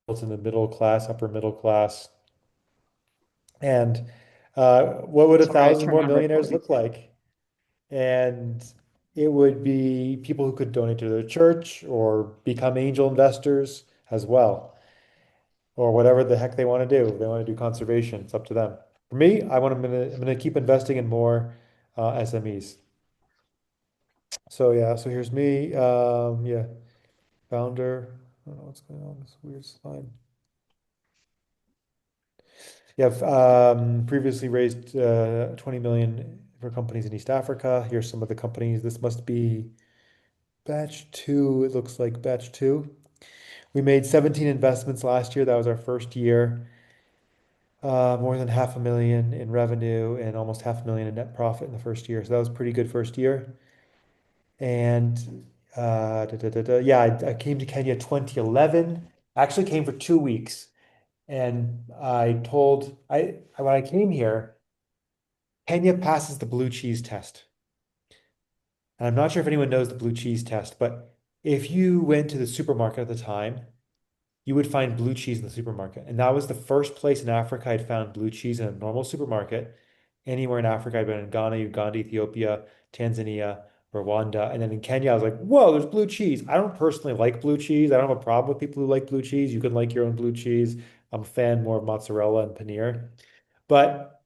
in the middle class, upper middle class. And what would a Sorry, I thousand turned more on millionaires recording. look like? And it would be people who could donate to their church or become angel investors as well, or whatever the heck they want to do. If they want to do conservation, it's up to them. For me, I'm gonna keep investing in more SMEs. So yeah, so here's me. Yeah, founder. I don't know what's going on. This weird slide. Yeah, previously raised 20 million for companies in East Africa. Here's some of the companies. This must be batch two. It looks like batch two. We made 17 investments last year. That was our first year. More than 500,000 in revenue and almost 500,000 in net profit in the first year. So that was a pretty good first year. And yeah, I came to Kenya 2011. I actually came for 2 weeks. And when I came here, Kenya passes the blue cheese test. And I'm not sure if anyone knows the blue cheese test, but if you went to the supermarket at the time, you would find blue cheese in the supermarket. And that was the first place in Africa I'd found blue cheese in a normal supermarket. Anywhere in Africa, I'd been in Ghana, Uganda, Ethiopia, Tanzania, Rwanda. And then in Kenya, I was like, whoa, there's blue cheese. I don't personally like blue cheese. I don't have a problem with people who like blue cheese. You can like your own blue cheese. I'm a fan more of mozzarella and paneer. But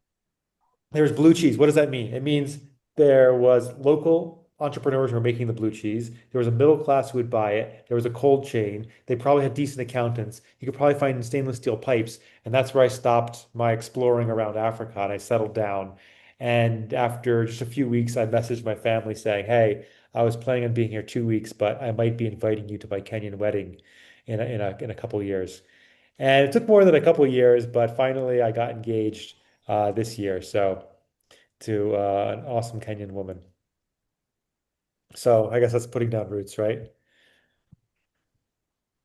there's blue cheese. What does that mean? It means there was local entrepreneurs who were making the blue cheese. There was a middle class who would buy it. There was a cold chain. They probably had decent accountants. You could probably find stainless steel pipes. And that's where I stopped my exploring around Africa and I settled down. And after just a few weeks, I messaged my family saying, hey, I was planning on being here 2 weeks, but I might be inviting you to my Kenyan wedding in a couple of years. And it took more than a couple of years, but finally I got engaged this year. So to an awesome Kenyan woman. So I guess that's putting down roots, right?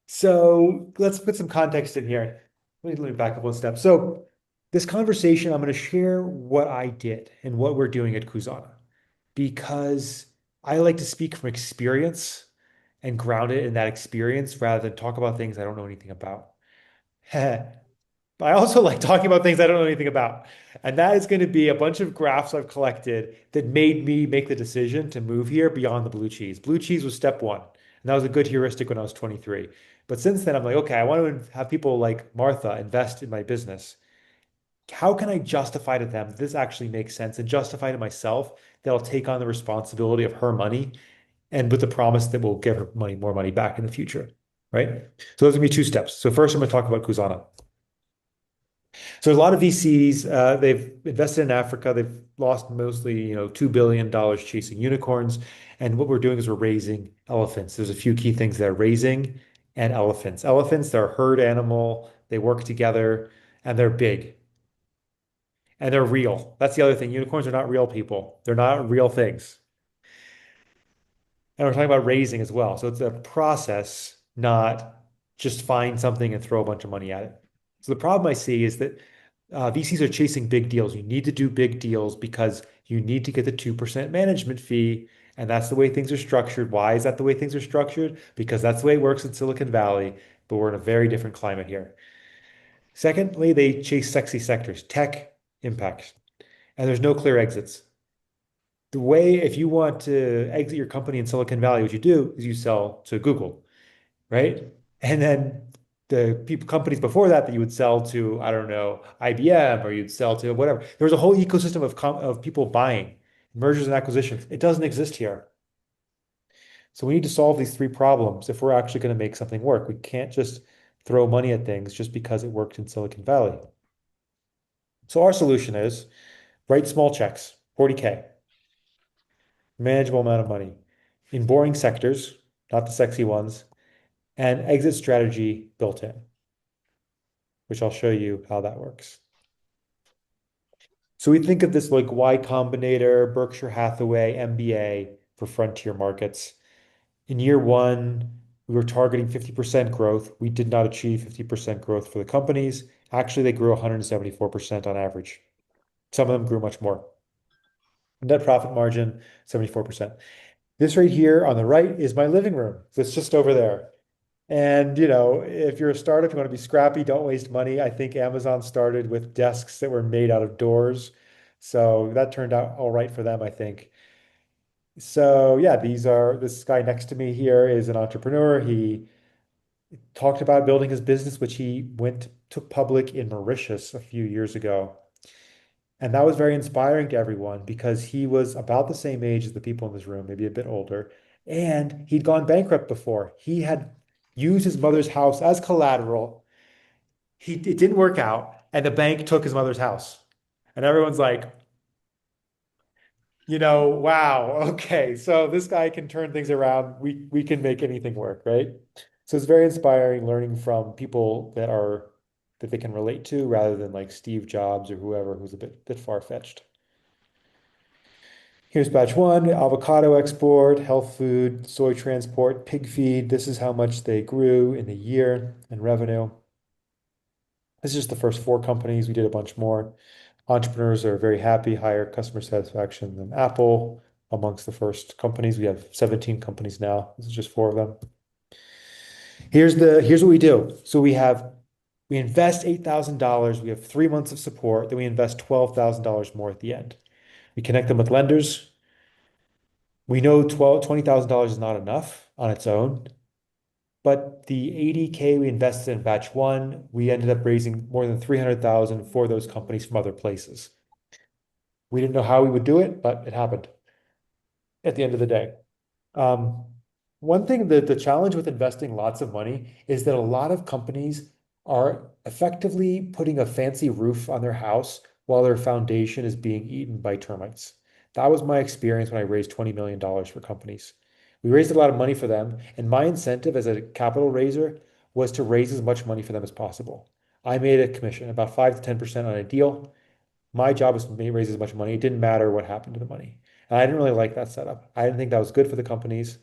So let's put some context in here. Let me back up one step. So this conversation, I'm going to share what I did and what we're doing at Kuzana because I like to speak from experience and ground it in that experience rather than talk about things I don't know anything about. I also like talking about things I don't know anything about. And that is going to be a bunch of graphs I've collected that made me make the decision to move here beyond the blue cheese. Blue cheese was step one. And that was a good heuristic when I was 23. But since then, I'm like, okay, I want to have people like Martha invest in my business. How can I justify to them that this actually makes sense and justify to myself that I'll take on the responsibility of her money and with the promise that we'll give her more money back in the future, right? So those are going to be two steps. So first, I'm going to talk about Kuzana. So there's a lot of VCs. They've invested in Africa. They've lost mostly, $2 billion chasing unicorns. And what we're doing is we're raising elephants. There's a few key things there, raising and elephants. Elephants, they're a herd animal. They work together and they're big and they're real. That's the other thing. Unicorns are not real people. They're not real things. And we're talking about raising as well. So it's a process, not just find something and throw a bunch of money at it. So the problem I see is that VCs are chasing big deals. You need to do big deals because you need to get the 2% management fee. And that's the way things are structured. Why is that the way things are structured? Because that's the way it works in Silicon Valley, but we're in a very different climate here. Secondly, they chase sexy sectors, tech, impact, and there's no clear exits. The way, if you want to exit your company in Silicon Valley, what you do is you sell to Google, right? And then the people, companies before that you would sell to, I don't know, IBM or you'd sell to whatever. There was a whole ecosystem of people buying, mergers and acquisitions. It doesn't exist here. So we need to solve these three problems if we're actually going to make something work. We can't just throw money at things just because it worked in Silicon Valley. So our solution is write small checks, 40K, manageable amount of money in boring sectors, not the sexy ones, and exit strategy built in, which I'll show you how that works. So we think of this like Y Combinator, Berkshire Hathaway, MBA for frontier markets. In year one, we were targeting 50% growth. We did not achieve 50% growth for the companies. Actually, they grew 174% on average. Some of them grew much more. Net profit margin, 74%. This right here on the right is my living room. That's just over there. And, if you're a startup, you want to be scrappy, don't waste money. I think Amazon started with desks that were made out of doors. So that turned out all right for them, I think. So yeah, this guy next to me here is an entrepreneur. He talked about building his business, which he took public in Mauritius a few years ago. And that was very inspiring to everyone because he was about the same age as the people in this room, maybe a bit older. And he'd gone bankrupt before. He had used his mother's house as collateral. It didn't work out, and the bank took his mother's house. And everyone's like, wow, okay, so this guy can turn things around. We can make anything work, right? So it's very inspiring learning from people that they can relate to rather than like Steve Jobs or whoever who's a bit far-fetched. Here's batch one, avocado export, health food, soy transport, pig feed. This is how much they grew in a year in revenue. This is just the first four companies. We did a bunch more. Entrepreneurs are very happy, higher customer satisfaction than Apple amongst the first companies. We have 17 companies now. This is just four of them. Here's what we do. So we invest $8,000. We have 3 months of support. Then we invest $12,000 more at the end. We connect them with lenders. We know $20,000 is not enough on its own, but the 80K we invested in batch one, we ended up raising more than 300,000 for those companies from other places. We didn't know how we would do it, but it happened at the end of the day. Um, One thing that the challenge with investing lots of money is that a lot of companies are effectively putting a fancy roof on their house while their foundation is being eaten by termites. That was my experience when I raised $20 million for companies. We raised a lot of money for them, and my incentive as a capital raiser was to raise as much money for them as possible. I made a commission, about 5 to 10% on a deal. My job was to raise as much money. It didn't matter what happened to the money. And I didn't really like that setup. I didn't think that was good for the companies.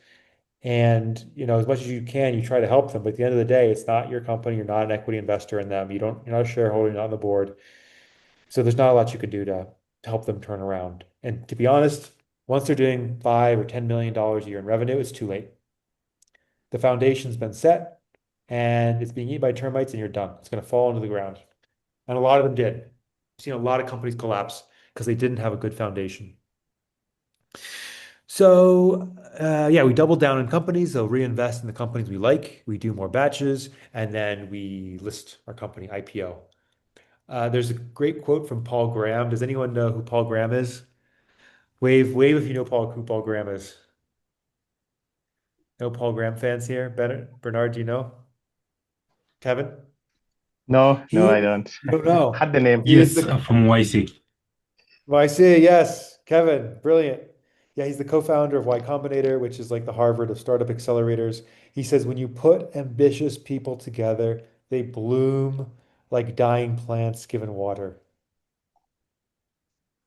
And, as much as you can, you try to help them. But at the end of the day, it's not your company. You're not an equity investor in them. You're not a shareholder, you're not on the board. So there's not a lot you can do to help them turn around. And to be honest, once they're doing 5 or $10 million a year in revenue, it's too late. The foundation's been set and it's being eaten by termites and you're done. It's going to fall into the ground. And a lot of them did. I've seen a lot of companies collapse because they didn't have a good foundation. So, yeah, we double down on companies. They'll reinvest in the companies we like. We do more batches, and then we list our company IPO. There's a great quote from Paul Graham. Does anyone know who Paul Graham is? Wave if you know who Paul Graham is. No Paul Graham fans here? Bernard, do you know? Kevin? No, no, I He, don't. you don't know. Had the name. He is Yes, the from YC. Well, I see. Yes, Kevin, brilliant. Yeah, he's the co-founder of Y Combinator, which is like the Harvard of startup accelerators. He says when you put ambitious people together, they bloom like dying plants given water.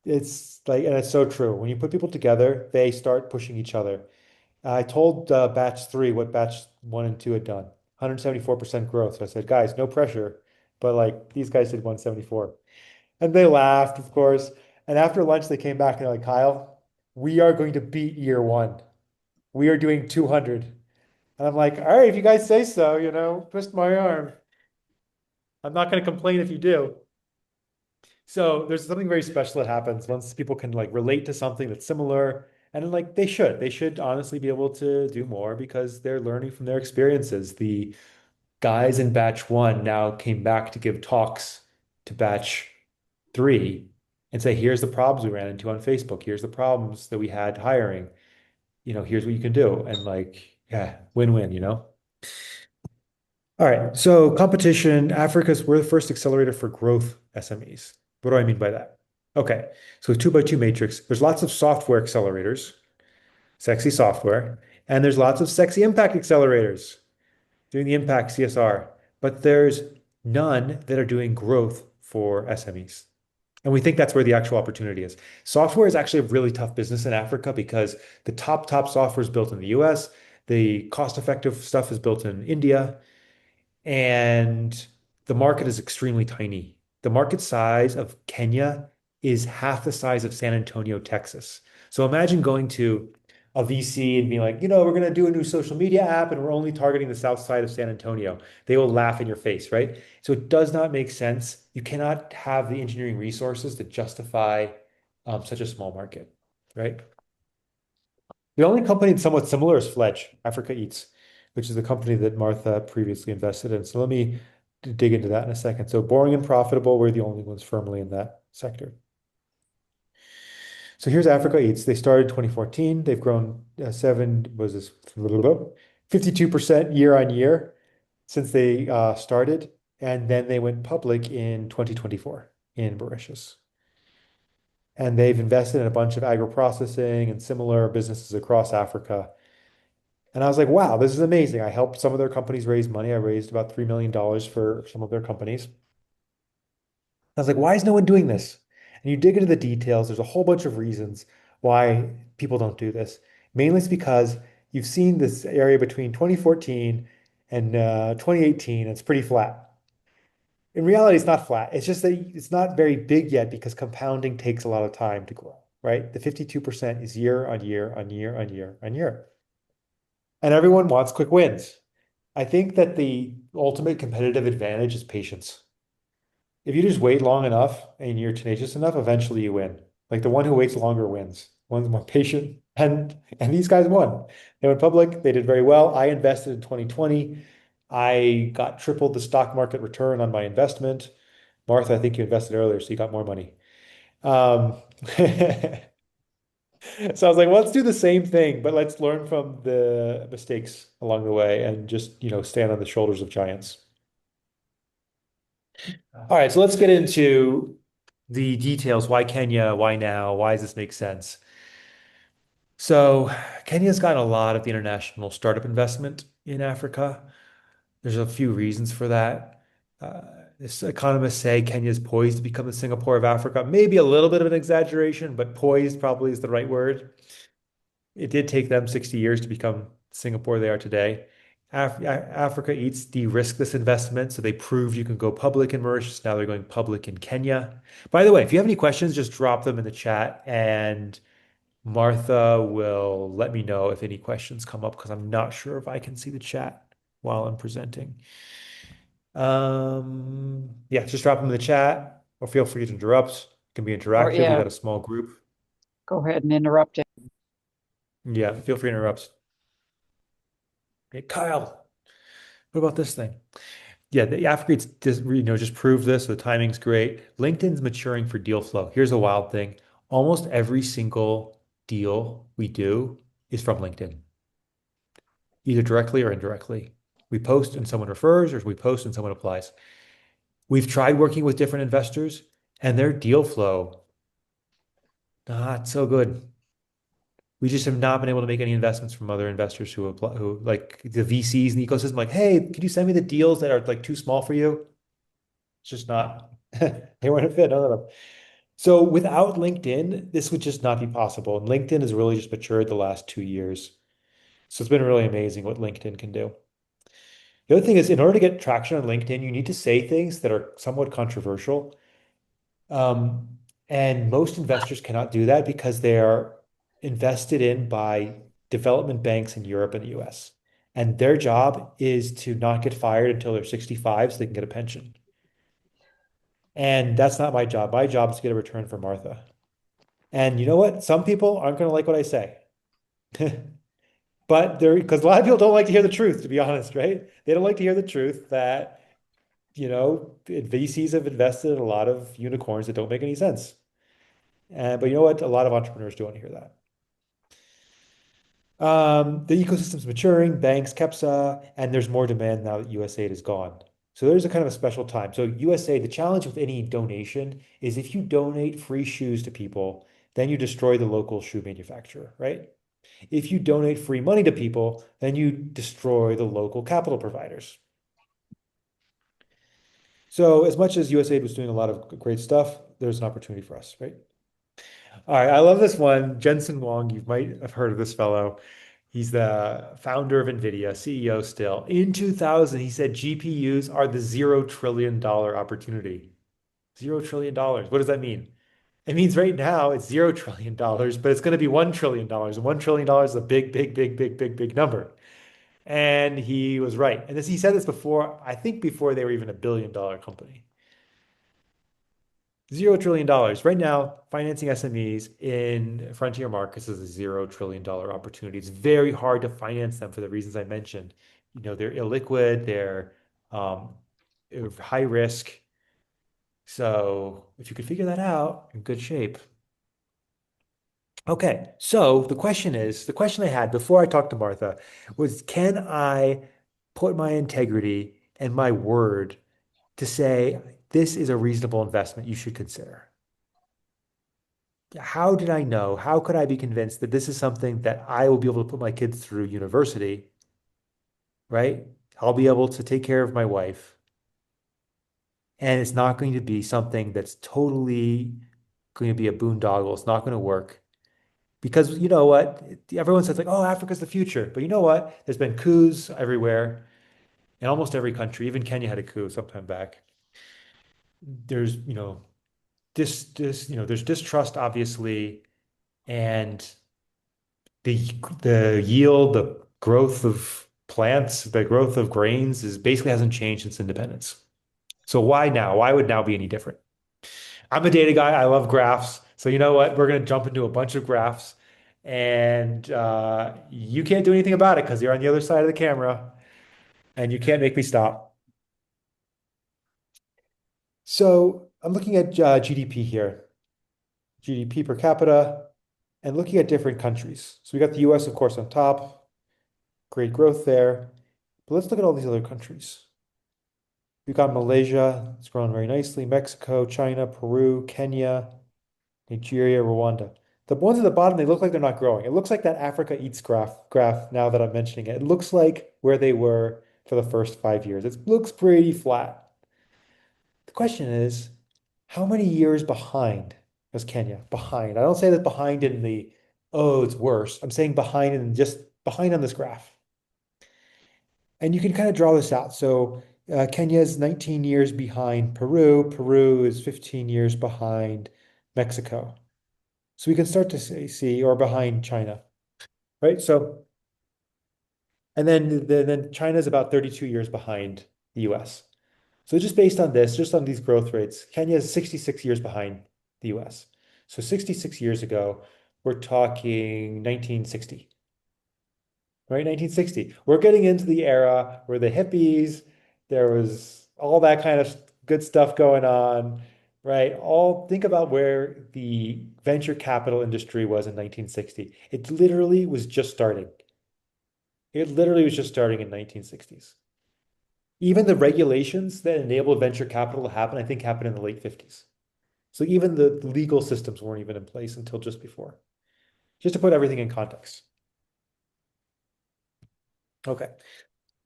It's like, and it's so true. When you put people together, they start pushing each other. I told batch three what batch one and two had done, 174% growth. So I said, guys, no pressure, but like these guys did 174. And they laughed, of course. And after lunch, they came back and they're like, Kyle, we are going to beat year one. We are doing 200. And I'm like, all right, if you guys say so, twist my arm. I'm not going to complain if you do. So there's something very special that happens once people can like relate to something that's similar. And then, like they should honestly be able to do more because they're learning from their experiences. The guys in batch one now came back to give talks to batch three and say, here's the problems we ran into on Facebook. Here's the problems that we had hiring. Here's what you can do. And like, yeah, win-win. All right. So competition, we're the first accelerator for growth SMEs. What do I mean by that? Okay. So two by two matrix, there's lots of software accelerators, sexy software, and there's lots of sexy impact accelerators doing the impact CSR, but there's none that are doing growth for SMEs. And we think that's where the actual opportunity is. Software is actually a really tough business in Africa because the top software is built in the US, the cost-effective stuff is built in India, and the market is extremely tiny. The market size of Kenya is half the size of San Antonio, Texas. So imagine going to a VC and being like, we're going to do a new social media app and we're only targeting the south side of San Antonio. They will laugh in your face, right? So it does not make sense. You cannot have the engineering resources to justify such a small market, right? The only company that's somewhat similar is Fledge, Africa Eats, which is the company that Martha previously invested in. So let me dig into that in a second. So boring and profitable, we're the only ones firmly in that sector. So here's Africa Eats. They started 2014. They've grown was this 52% year on year since they started. And then they went public in 2024 in Mauritius. And they've invested in a bunch of agro-processing and similar businesses across Africa. And I was like, wow, this is amazing. I helped some of their companies raise money. I raised about $3 million for some of their companies. I was like, why is no one doing this? And you dig into the details, there's a whole bunch of reasons why people don't do this. Mainly it's because you've seen this area between 2014 and 2018, it's pretty flat. In reality, it's not flat. It's just that it's not very big yet because compounding takes a lot of time to grow, right? The 52% is year on year on year on year on year. And everyone wants quick wins. I think that the ultimate competitive advantage is patience. If you just wait long enough and you're tenacious enough, eventually you win. Like the one who waits longer wins. One's more patient. And these guys won. They went public. They did very well. I invested in 2020. I got tripled the stock market return on my investment. Martha, I think you invested earlier, so you got more money. So I was like, well, let's do the same thing, but let's learn from the mistakes along the way and just, stand on the shoulders of giants. All right, so let's get into the details. Why Kenya? Why now? Why does this make sense? So, Kenya's gotten a lot of the international startup investment in Africa. There's a few reasons for that. Uh, Economists say Kenya is poised to become the Singapore of Africa. Maybe a little bit of an exaggeration, but poised probably is the right word. It did take them 60 years to become Singapore they are today. Africa Eats de-risked this investment, so they proved you can go public in Mauritius. Now they're going public in Kenya. By the way, if you have any questions, just drop them in the chat, and Martha will let me know if any questions come up because I'm not sure if I can see the chat while I'm presenting. Yeah, just drop them in the chat or feel free to interrupt. It can be Or interactive. We yeah, got a small group. go ahead and interrupt it. Yeah, feel free to interrupt. Hey, Kyle, what about this thing? Yeah, the Africa just proved this. So the timing's great. LinkedIn's maturing for deal flow. Here's a wild thing. Almost every single deal we do is from LinkedIn, either directly or indirectly. We post and someone refers, or we post and someone applies. We've tried working with different investors, and their deal flow, not so good. We just have not been able to make any investments from other investors who apply, who like the VCs in the ecosystem, like, hey, could you send me the deals that are like too small for you? It's just not, they weren't a fit, none of them. So without LinkedIn, this would just not be possible. And LinkedIn has really just matured the last 2 years. So it's been really amazing what LinkedIn can do. The other thing is, in order to get traction on LinkedIn, you need to say things that are somewhat controversial. And most investors cannot do that because they are invested in by development banks in Europe and the US. And their job is to not get fired until they're 65 so they can get a pension. And that's not my job. My job is to get a return for Martha. And you know what? Some people aren't going to like what I say. But there, because a lot of people don't like to hear the truth, to be honest, right? They don't like to hear the truth that, VCs have invested in a lot of unicorns that don't make any sense. But you know what? A lot of entrepreneurs do want to hear that. The ecosystem's maturing, banks, KEPSA, and there's more demand now that USAID is gone. So there's a kind of a special time. So USAID, the challenge with any donation is if you donate free shoes to people, then you destroy the local shoe manufacturer, right? If you donate free money to people, then you destroy the local capital providers. So as much as USAID was doing a lot of great stuff, there's an opportunity for us, right? All right, I love this one. Jensen Huang, you might have heard of this fellow. He's the founder of NVIDIA, CEO still. In 2000, he said GPUs are the $0 trillion opportunity. $0 trillion. What does that mean? It means right now it's $0 trillion, but it's going to be $1 trillion. And $1 trillion is a big, big, big, big, big, big number. And he was right. And he said this before, I think before they were even a billion-dollar company. $0 trillion. Right now, financing SMEs in frontier markets is a $0 trillion opportunity. It's very hard to finance them for the reasons I mentioned. They're illiquid, they're um, high risk. So if you could figure that out, you're in good shape. Okay, so the question I had before I talked to Martha was, can I put my integrity and my word to say this is a reasonable investment you should consider? How did I know? How could I be convinced that this is something that I will be able to put my kids through university, right? I'll be able to take care of my wife, and it's not going to be something that's totally going to be a boondoggle. It's not going to work. Because you know what? Everyone says like, oh, Africa's the future. But you know what? There's been coups everywhere in almost every country. Even Kenya had a coup sometime back. There's, there's distrust, obviously, and the the yield, the growth of plants, the growth of grains is basically hasn't changed since independence. So why now? Why would now be any different? I'm a data guy. I love graphs. So you know what? We're going to jump into a bunch of graphs, and you can't do anything about it because you're on the other side of the camera, and you can't make me stop. So I'm looking at GDP here, GDP per capita, and looking at different countries. So we got the US, of course, on top. Great growth there. But let's look at all these other countries. We've got Malaysia, it's growing very nicely. Mexico, China, Peru, Kenya, Nigeria, Rwanda. The ones at the bottom, they look like they're not growing. It looks like that Africa eats graph now that I'm mentioning it. It looks like where they were for the first 5 years. It looks pretty flat. The question is, how many years behind was Kenya? Behind. I don't say that behind in the, oh, it's worse. I'm saying behind in just behind on this graph. And you can kind of draw this out. So Kenya is 19 years behind Peru. Peru is 15 years behind Mexico. So we can start to see or behind China, right? So, and then China is about 32 years behind the US. So just based on this, just on these growth rates, Kenya is 66 years behind the US. So 66 years ago, we're talking 1960, right? 1960. We're getting into the era where the hippies, there was all that kind of good stuff going on, right? All think about where the venture capital industry was in 1960. It literally was just starting. It literally was just starting in 1960s. Even the regulations that enabled venture capital to happen, I think happened in the late 50s. So even the legal systems weren't even in place until just before. Just to put everything in context. Okay.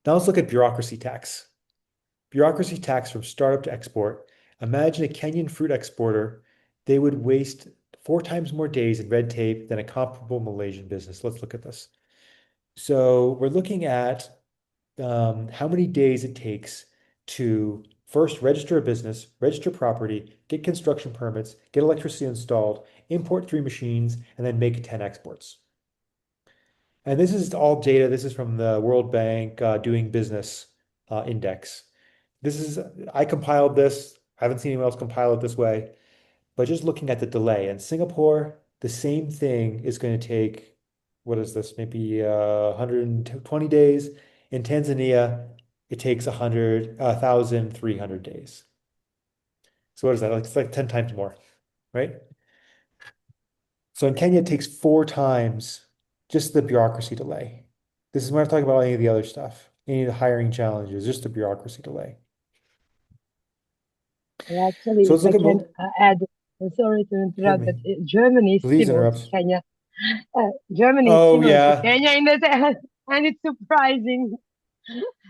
Now let's look at bureaucracy tax. Bureaucracy tax from startup to export. Imagine a Kenyan fruit exporter. They would waste 4 times more days in red tape than a comparable Malaysian business. Let's look at this. So we're looking at how many days it takes to first register a business, register property, get construction permits, get electricity installed, import 3 machines, and then make 10 exports. And this is all data. This is from the World Bank Doing Business Index. I compiled this. I haven't seen anyone else compile it this way, but just looking at the delay. In Singapore, the same thing is going to take, what is this, maybe 120 days. In Tanzania, it takes 1,300 days. So what is that? It's like 10 times more, right? So in Kenya, it takes 4 times just the bureaucracy delay. This is when I'm talking about any of the other stuff, any of the hiring challenges, just the bureaucracy delay. Well, actually, So if let's I look at can add, sorry to hit interrupt, me. but Germany is Please similar to interrupt. Kenya. Germany is Oh similar to yeah. Kenya in that, and it's surprising.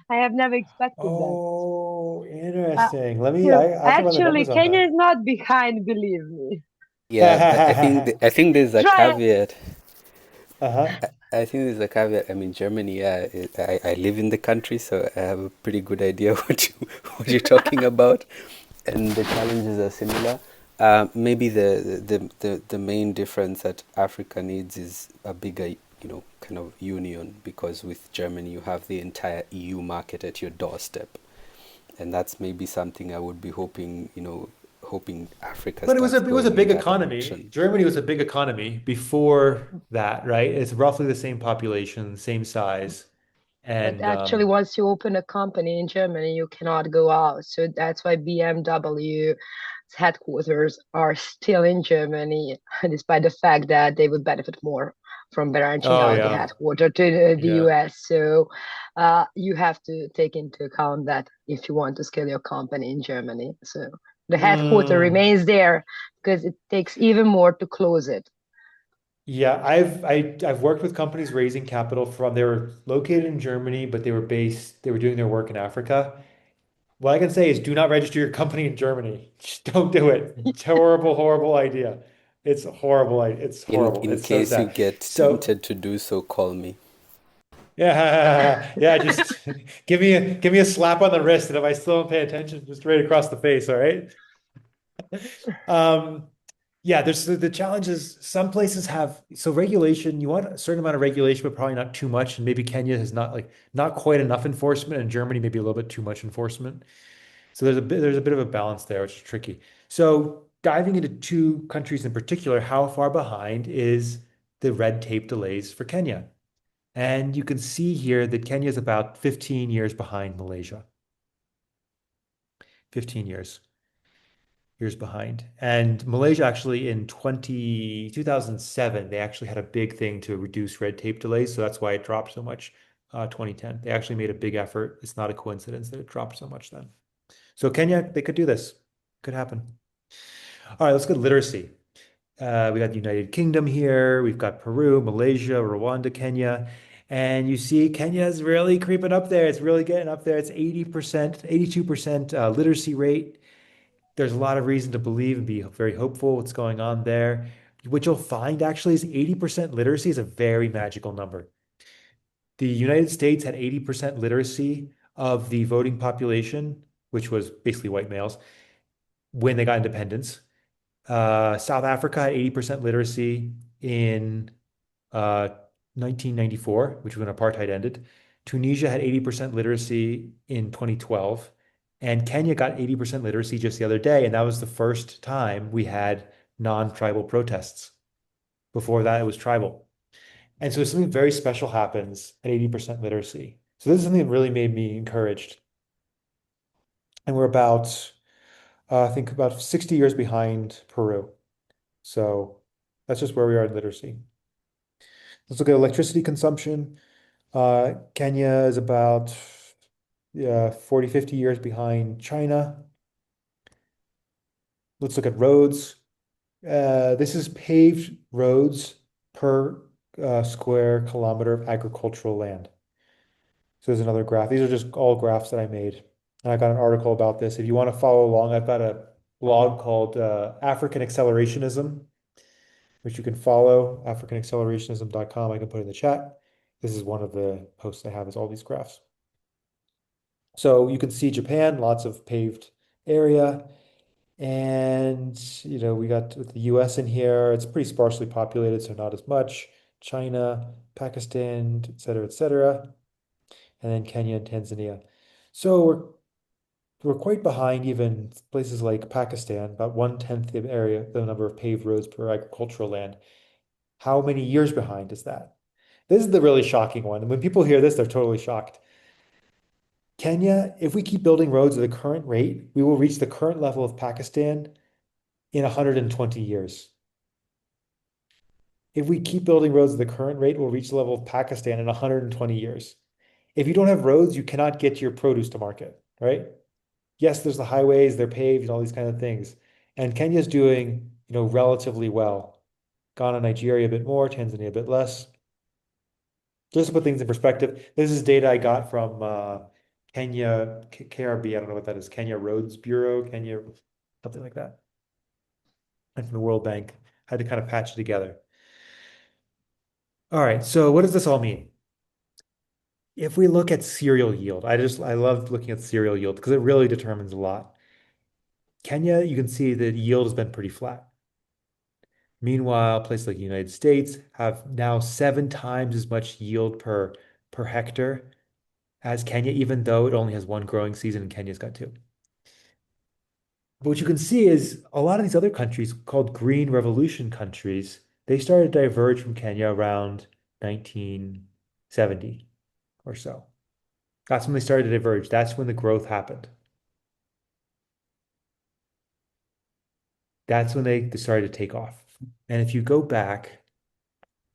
I have never expected that. Oh, Uh, interesting. Let me, so I can run the actually, numbers on Kenya that. is not behind, believe me. Yeah, but I think there's a Try. caveat. Uh-huh. I think there's a caveat. I mean, Germany. Yeah, I live in the country, so I have a pretty good idea what you're talking about, and the challenges are similar. Maybe the main difference that Africa needs is a bigger, kind of union, because with Germany you have the entire EU market at your doorstep, and that's maybe something I would be hoping, hoping Africa But starts it was a going in big that economy. direction. Germany was a big economy before that, right? It's roughly the same population, same size, But and actually, once you open a company in Germany, you cannot go out. So that's why BMW's headquarters are still in Germany, despite the fact that they would benefit more from branching oh out the yeah, headquarters to the yeah. US. So you have to take into account that if you want to scale your company in Germany. So the headquarter Mm. remains there because it takes even more to close it. Yeah, I've worked with companies raising capital from they were located in Germany, but they were doing their work in Africa. What I can say is do not register your company in Germany. Just don't do it. It's horrible, horrible idea. It's horrible. It's In horrible. in It's so case you sad. get So tempted to do so, call me. yeah, yeah, just give me a slap on the wrist, and if I still don't pay attention, just right across the face, all right? Um, yeah, there's the challenge is some places have so regulation, you want a certain amount of regulation, but probably not too much. And maybe Kenya has not quite enough enforcement, and Germany maybe a little bit too much enforcement. So there's a bit of a balance there, which is tricky. So diving into two countries in particular, how far behind is the red tape delays for Kenya? And you can see here that Kenya is about 15 years behind Malaysia. 15 years behind. And Malaysia actually in 2007, they actually had a big thing to reduce red tape delays. So that's why it dropped so much, 2010. They actually made a big effort. It's not a coincidence that it dropped so much then. So Kenya, they could do this. Could happen. All right, let's go to literacy. We got the United Kingdom here. We've got Peru, Malaysia, Rwanda, Kenya. And you see Kenya is really creeping up there. It's really getting up there. It's 80%, 82% literacy rate. There's a lot of reason to believe and be very hopeful what's going on there. What you'll find actually is 80% literacy is a very magical number. The United States had 80% literacy of the voting population, which was basically white males, when they got independence. South Africa had 80% literacy in uh, 1994, which was when apartheid ended. Tunisia had 80% literacy in 2012. And Kenya got 80% literacy just the other day. And that was the first time we had non-tribal protests. Before that, it was tribal. And so something very special happens at 80% literacy. So this is something that really made me encouraged. And we're about, I think, about 60 years behind Peru. So that's just where we are in literacy. Let's look at electricity consumption. Kenya is about 40, 50 years behind China. Let's look at roads. This is paved roads per square kilometer of agricultural land. So there's another graph. These are just all graphs that I made. And I got an article about this. If you want to follow along, I've got a blog called African Accelerationism, which you can follow, africanaccelerationism.com. I can put it in the chat. This is one of the posts I have is all these graphs. So you can see Japan, lots of paved area. And, we got the US in here. It's pretty sparsely populated, so not as much. China, Pakistan, et cetera, et cetera. And then Kenya and Tanzania. So we're quite behind even places like Pakistan, about 1/10 the area, the number of paved roads per agricultural land. How many years behind is that? This is the really shocking one. And when people hear this, they're totally shocked. Kenya, if we keep building roads at the current rate, we will reach the current level of Pakistan in 120 years. If we keep building roads at the current rate, we'll reach the level of Pakistan in 120 years. If you don't have roads, you cannot get your produce to market, right? Yes, there's the highways, they're paved and all these kind of things. And Kenya's doing, relatively well. Ghana, Nigeria a bit more, Tanzania a bit less. Just to put things in perspective, this is data I got from Kenya, KRB, I don't know what that is, Kenya Roads Bureau, Kenya, something like that. And from the World Bank. Had to kind of patch it together. All right, so what does this all mean? If we look at cereal yield, I love looking at cereal yield because it really determines a lot. Kenya, you can see the yield has been pretty flat. Meanwhile, places like the United States have now 7 times as much yield per hectare as Kenya, even though it only has one growing season and Kenya's got two. But what you can see is a lot of these other countries called Green Revolution countries, they started to diverge from Kenya around 1970 or so. That's when they started to diverge. That's when the growth happened. That's when they started to take off. And if you go back,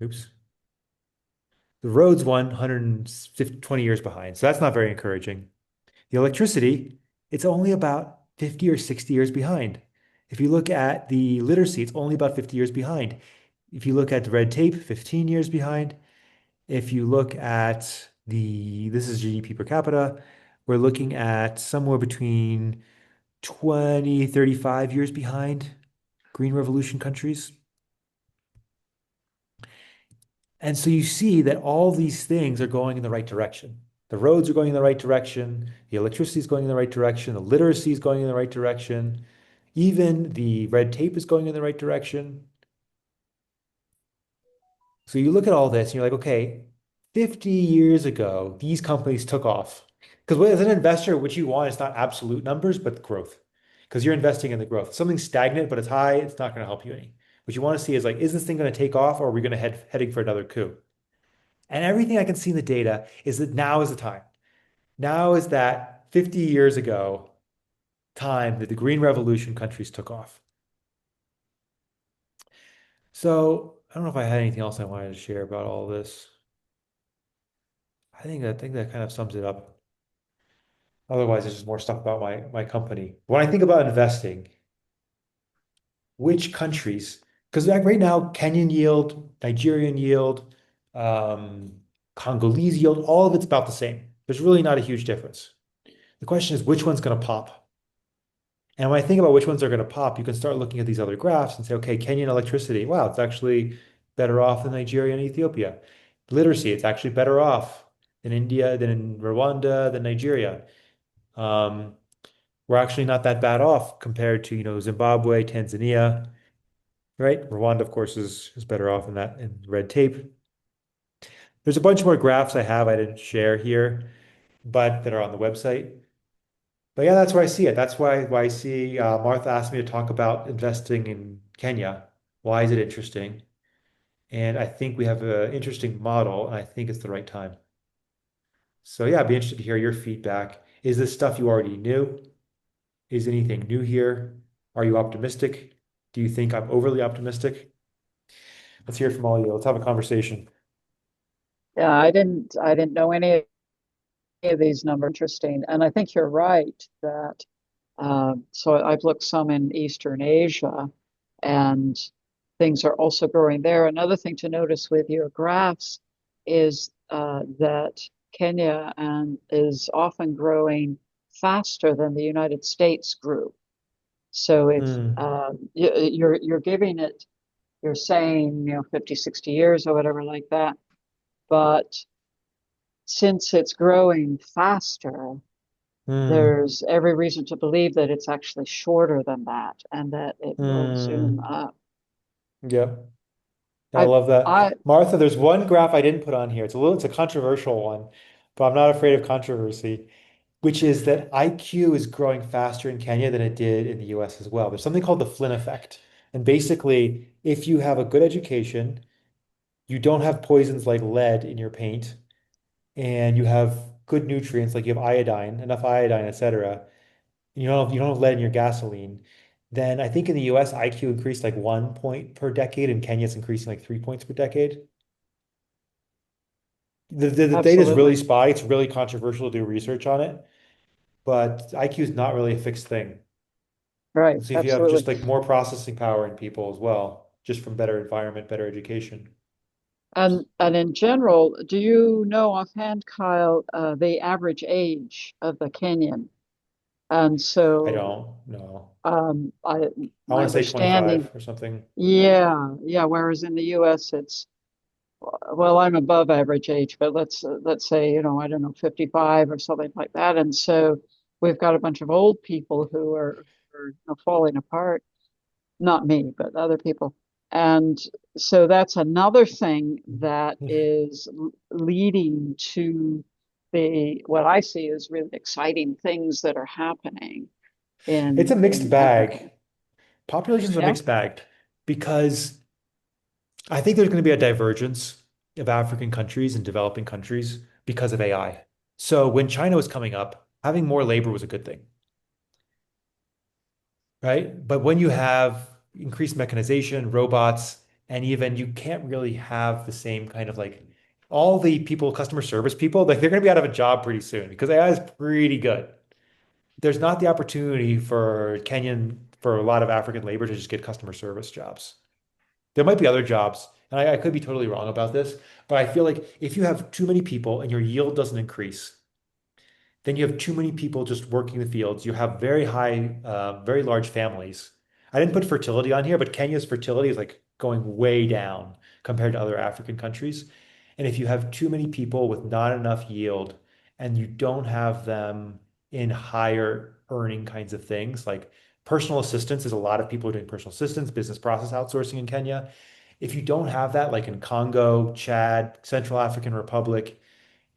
oops, the roads 120 years behind. So that's not very encouraging. The electricity, it's only about 50 or 60 years behind. If you look at the literacy, it's only about 50 years behind. If you look at the red tape, 15 years behind. If you look at this is GDP per capita, we're looking at somewhere between 20, 35 years behind Green Revolution countries. And so you see that all these things are going in the right direction. The roads are going in the right direction, the electricity is going in the right direction, the literacy is going in the right direction, even the red tape is going in the right direction. So you look at all this and you're like, okay, 50 years ago, these companies took off. Because as an investor, what you want is not absolute numbers, but growth. Because you're investing in the growth. Something stagnant, but it's high, it's not going to help you any. What you want to see is like, is this thing going to take off or are we going to heading for another coup? And everything I can see in the data is that now is the time. Now is that 50 years ago time that the Green Revolution countries took off. So I don't know if I had anything else I wanted to share about all this. I think that kind of sums it up. Otherwise, there's just more stuff about my company. When I think about investing, which countries? Because like right now, Kenyan yield, Nigerian yield, um, Congolese yield, all of it's about the same. There's really not a huge difference. The question is which one's going to pop? And when I think about which ones are going to pop, you can start looking at these other graphs and say, okay, Kenyan electricity, wow, it's actually better off than Nigeria and Ethiopia. Literacy, it's actually better off than India, than in Rwanda, than Nigeria. Um, we're actually not that bad off compared to, Zimbabwe, Tanzania, right? Rwanda, of course, is better off in that in red tape. There's a bunch more graphs I didn't share here, but that are on the website. But yeah, that's where I see it. That's why I see Martha asked me to talk about investing in Kenya. Why is it interesting? And I think we have an interesting model, and I think it's the right time. So yeah, I'd be interested to hear your feedback. Is this stuff you already knew? Is anything new here? Are you optimistic? Do you think I'm overly optimistic? Let's hear from all of you. Let's have a conversation. Yeah, I didn't know any of these numbers. Interesting. And I think you're right that so I've looked some in Eastern Asia and things are also growing there. Another thing to notice with your graphs is that Kenya is often growing faster than the United States grew. So if Hmm. you're giving it, you're saying, 50, 60 years or whatever like that. But since it's growing faster, Hmm. there's every reason to believe that it's actually shorter than that and that it will zoom Hmm. up. Yep. I I, love that. I, Martha, there's one graph I didn't put on here. It's a controversial one, but I'm not afraid of controversy, which is that IQ is growing faster in Kenya than it did in the US as well. There's something called the Flynn effect. And basically, if you have a good education, you don't have poisons like lead in your paint, and you have good nutrients, like you have iodine, enough iodine, etc. You don't have lead in your gasoline, then I think in the US IQ increased like 1 point per decade, and Kenya it's increasing like 3 points per decade. The data is really Absolutely. spotty. It's really controversial to do research on it, but IQ is not really a fixed thing. Right. Let's see if you have just Absolutely. like more processing power in people as well, just from better environment, better education. And in general, do you know offhand, Kyle, the average age of the Kenyan? And I so, don't know. I my want to say understanding, 25 or something. yeah. Whereas in the U.S., it's well, I'm above average age, but let's say, I don't know, 55 or something like that. And so we've got a bunch of old people who are you know, falling apart. Not me, but other people. And so that's another thing that is leading to the what I see as really exciting things that are happening It's a mixed in Africa. bag. Populations are Yeah. mixed bag because I think there's going to be a divergence of African countries and developing countries because of AI. So when China was coming up, having more labor was a good thing, right? But when you have increased mechanization, robots, and even you can't really have the same kind of like all the people, customer service people, like they're going to be out of a job pretty soon because AI is pretty good. There's not the opportunity for for a lot of African labor to just get customer service jobs. There might be other jobs, and I could be totally wrong about this, but I feel like if you have too many people and your yield doesn't increase, then you have too many people just working the fields. You have very large families. I didn't put fertility on here, but Kenya's fertility is like going way down compared to other African countries. And if you have too many people with not enough yield and you don't have them in higher earning kinds of things, like personal assistance, there's a lot of people doing personal assistance, business process outsourcing in Kenya. If you don't have that, like in Congo, Chad, Central African Republic,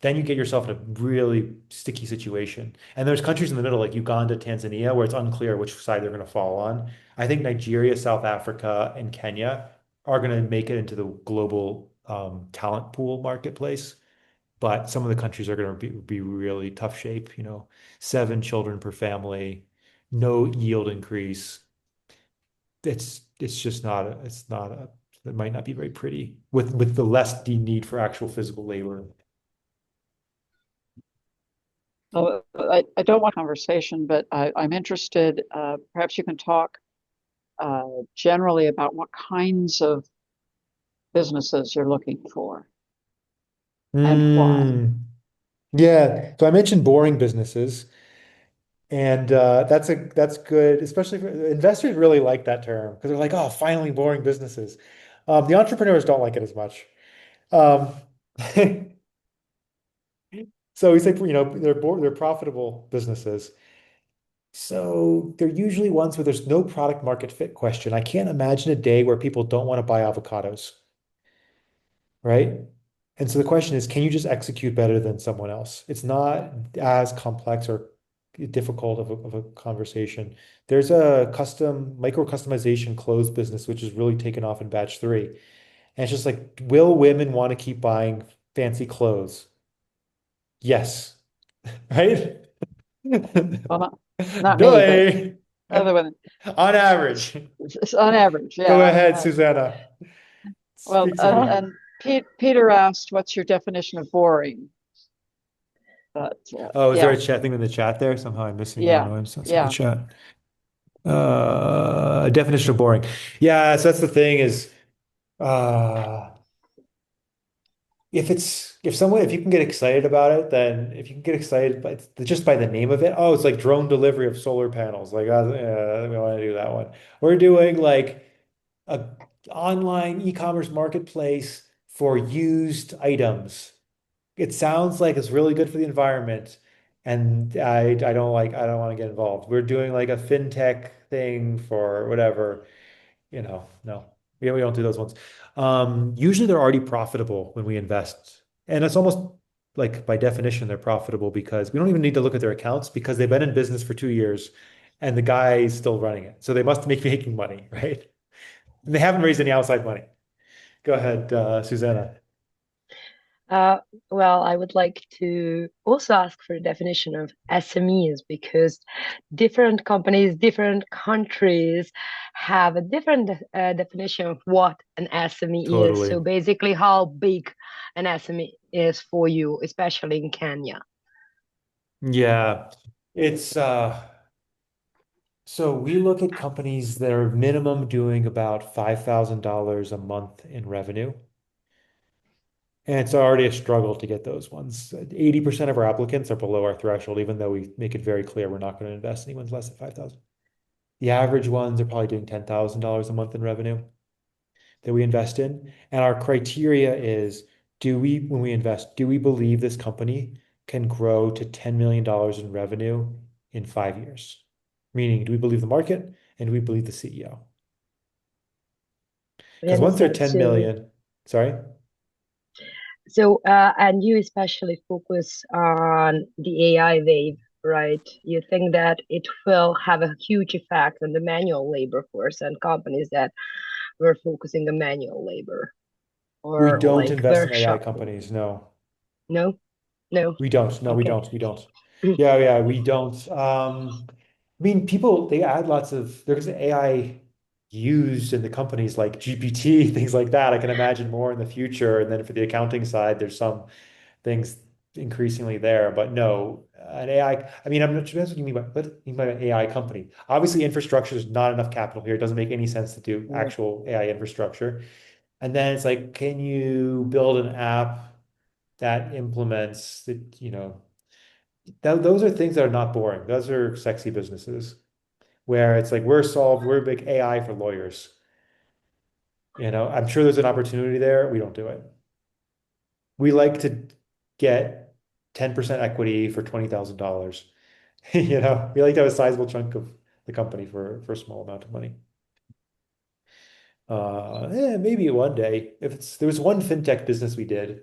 then you get yourself in a really sticky situation. And there's countries in the middle like Uganda, Tanzania, where it's unclear which side they're going to fall on. I think Nigeria, South Africa, and Kenya are going to make it into the global talent pool marketplace. But some of the countries are going to be really tough shape, 7 children per family, no yield increase. It's just not it might not be very pretty with the less need for actual physical labor. I don't want conversation, but I'm interested. Perhaps you can talk generally about what kinds of businesses you're looking for and why. Yeah. So I mentioned boring businesses, and that's good, especially for investors really like that term because they're like, oh, finally boring businesses. The entrepreneurs don't like it as much. Um, so we say, they're profitable businesses. So they're usually ones where there's no product market fit question. I can't imagine a day where people don't want to buy avocados, right? And so the question is, can you just execute better than someone else? It's not as complex or difficult of a conversation. There's a micro customization clothes business, which is really taken off in batch three. And it's just like, will women want to keep buying fancy clothes? Yes. Right? Well, not me, but Duh. other women. On average. It's on average, Go yeah. ahead, Susanna. Well, Speak to me. and Peter asked, "What's your definition of boring?" But Oh, is there yeah, a chat thing in the chat there? Somehow I'm missing. I don't yeah, know. I'm not seeing the yeah. chat. Definition of boring. Yeah, so that's the thing is, uh, if you can get excited about it, then if you can get excited by just by the name of it, oh, it's like drone delivery of solar panels. Like, we want to do that one. We're doing like a online e-commerce marketplace for used items. It sounds like it's really good for the environment, and I don't want to get involved. We're doing like a fintech thing for whatever, no. We don't do those ones. Usually they're already profitable when we invest. And it's almost like by definition they're profitable because we don't even need to look at their accounts because they've been in business for 2 years and the guy is still running it. So they must be making money, right? And they haven't raised any outside money. Go ahead, Susanna. Uh, well, I would like to also ask for a definition of SMEs because different companies, different countries have a different definition of what an SME is. Totally. So basically, how big an SME is for you, especially in Kenya. Yeah. It's so we look at companies that are minimum doing about $5,000 a month in revenue. And it's already a struggle to get those ones. 80% of our applicants are below our threshold, even though we make it very clear we're not going to invest anyone's less than 5,000. The average ones are probably doing $10,000 a month in revenue that we invest in. And our criteria is, when we invest, do we believe this company can grow to $10 million in revenue in 5 years? Meaning, do we believe the market and do we believe the CEO? I Because once they're understand. 10 million, sorry, And you especially focus on the AI wave, right? You think that it will have a huge effect on the manual labor force and companies that were focusing on manual labor we or don't like invest in AI workshop. companies. No, No, no. we don't. No, we Okay. don't. We don't. Yeah, yeah, we don't. I mean, people, they add lots of, there's AI used in the companies like GPT, things like that. I can imagine more in the future. And then for the accounting side, there's some things increasingly there, but no, an AI, I mean, I'm not sure what you mean by what do you mean by an AI company. Obviously, infrastructure is not enough capital here. It doesn't make any sense to do Yeah. actual AI infrastructure. And then it's like, can you build an app that implements the, those are things that are not boring. Those are sexy businesses where it's like we're big AI for lawyers. I'm sure there's an opportunity there. We don't do it. We like to get 10% equity for $20,000. We like to have a sizable chunk of the company for a small amount of money. Maybe one day. There was one fintech business we did.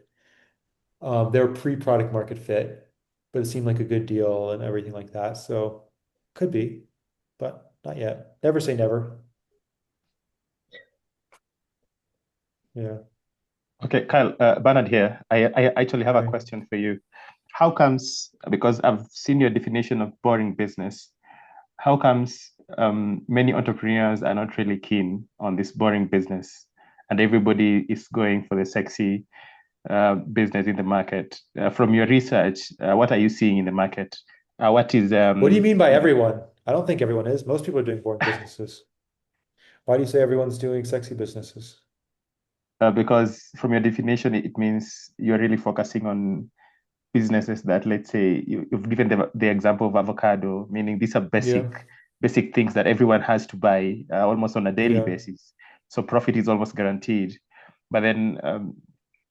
They're pre-product market fit, but it seemed like a good deal and everything like that. So could be, but not yet. Never say never. Yeah. Okay, Kyle, Bernard here. I actually have a Hi. question for you. How comes, because I've seen your definition of boring business, how comes many entrepreneurs are not really keen on this boring business and everybody is going for the sexy business in the market? From your research, what are you seeing in the market? What is, What do you mean by everyone? I don't think everyone is. Most people are doing boring businesses. Why do you say everyone's doing sexy businesses? because from your definition, it means you're really focusing on businesses that, let's say, you've given the example of avocado, meaning these are Yeah. basic things that everyone has to buy almost on a daily Yeah. basis. So profit is almost guaranteed. But then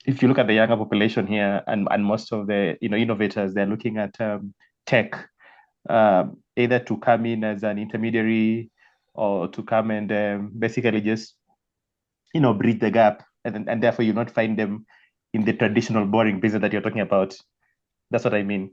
if you look at the younger population here and most of the innovators, they're looking at tech, either to come in as an intermediary or to come and basically just bridge the gap, and therefore you not find them in the traditional boring business that you're talking about. That's what I mean.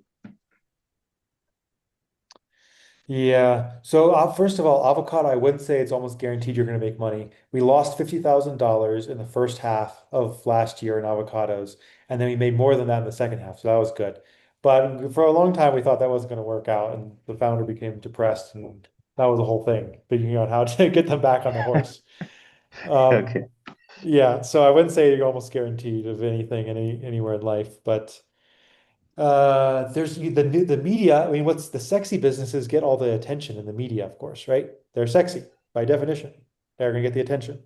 Yeah. So first of all, avocado, I wouldn't say it's almost guaranteed you're going to make money. We lost $50,000 in the first half of last year in avocados, and then we made more than that in the second half. So that was good. But for a long time, we thought that wasn't going to work out, and the founder became depressed, and that was the whole thing, figuring out how to get them back on the horse. Okay. Um, yeah. So I wouldn't say you're almost guaranteed of anything anywhere in life, but. There's the media. I mean, what's the sexy businesses get all the attention in the media, of course, right? They're sexy by definition. They're going to get the attention.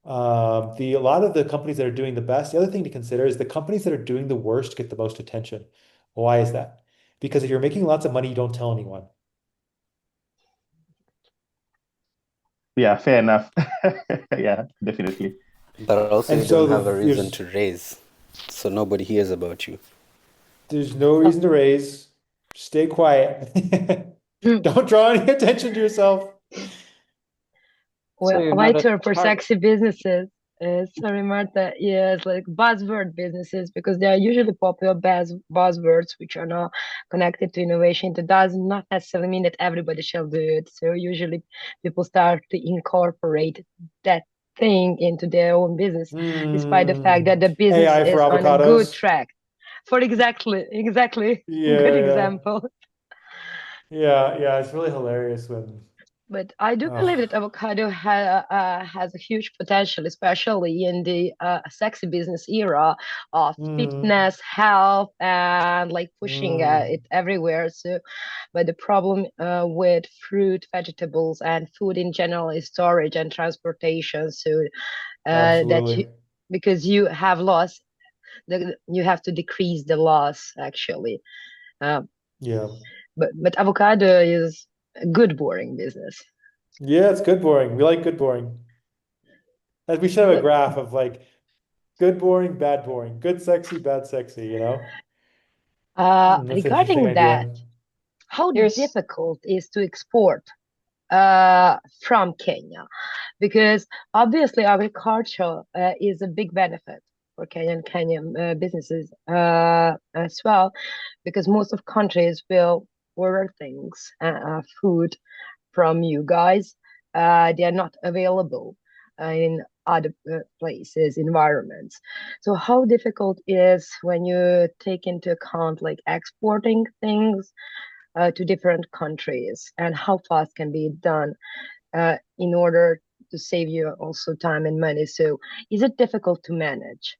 A lot of the companies that are doing the best, the other thing to consider is the companies that are doing the worst get the most attention. Why is that? Because if you're making lots of money, you don't tell anyone. Yeah, fair enough. Yeah, definitely. But also And you don't so have a reason there's to raise, so nobody hears about you. no Oh, reason to raise. Stay quiet. Don't draw any attention to yourself. So well, you're my not a term for target. sexy businesses is, sorry, Martha, yes, like buzzword businesses, because they are usually popular buzzwords which are not connected to innovation. That does not necessarily mean that everybody shall do it. So usually people start to incorporate that thing into their own business, despite the fact Hmm. that the business AI for is on a good avocados. track. For exactly, good Yeah, example. yeah, yeah. It's really hilarious when. But I do believe Oh, that avocado has a huge potential, especially in the sexy business era of mm, fitness, health, and like pushing mm, it everywhere. So, but the problem with fruit, vegetables, and food in general is storage and transportation. So that you, absolutely. because you have loss, you have to decrease the loss actually. Uh, Yeah, but avocado is a good boring business. yeah. It's good boring. We like good boring. Like we should have a But graph of like good boring, bad boring, good sexy, bad sexy. That's an interesting regarding that, idea. how Here's difficult is to export from Kenya? Because obviously agriculture is a big benefit for Kenyan businesses as well, because most of countries will order things, food from you guys. They are not available in other places, environments. So how difficult is when you take into account like exporting things to different countries, and how fast can be done in order to save you also time and money. So is it difficult to manage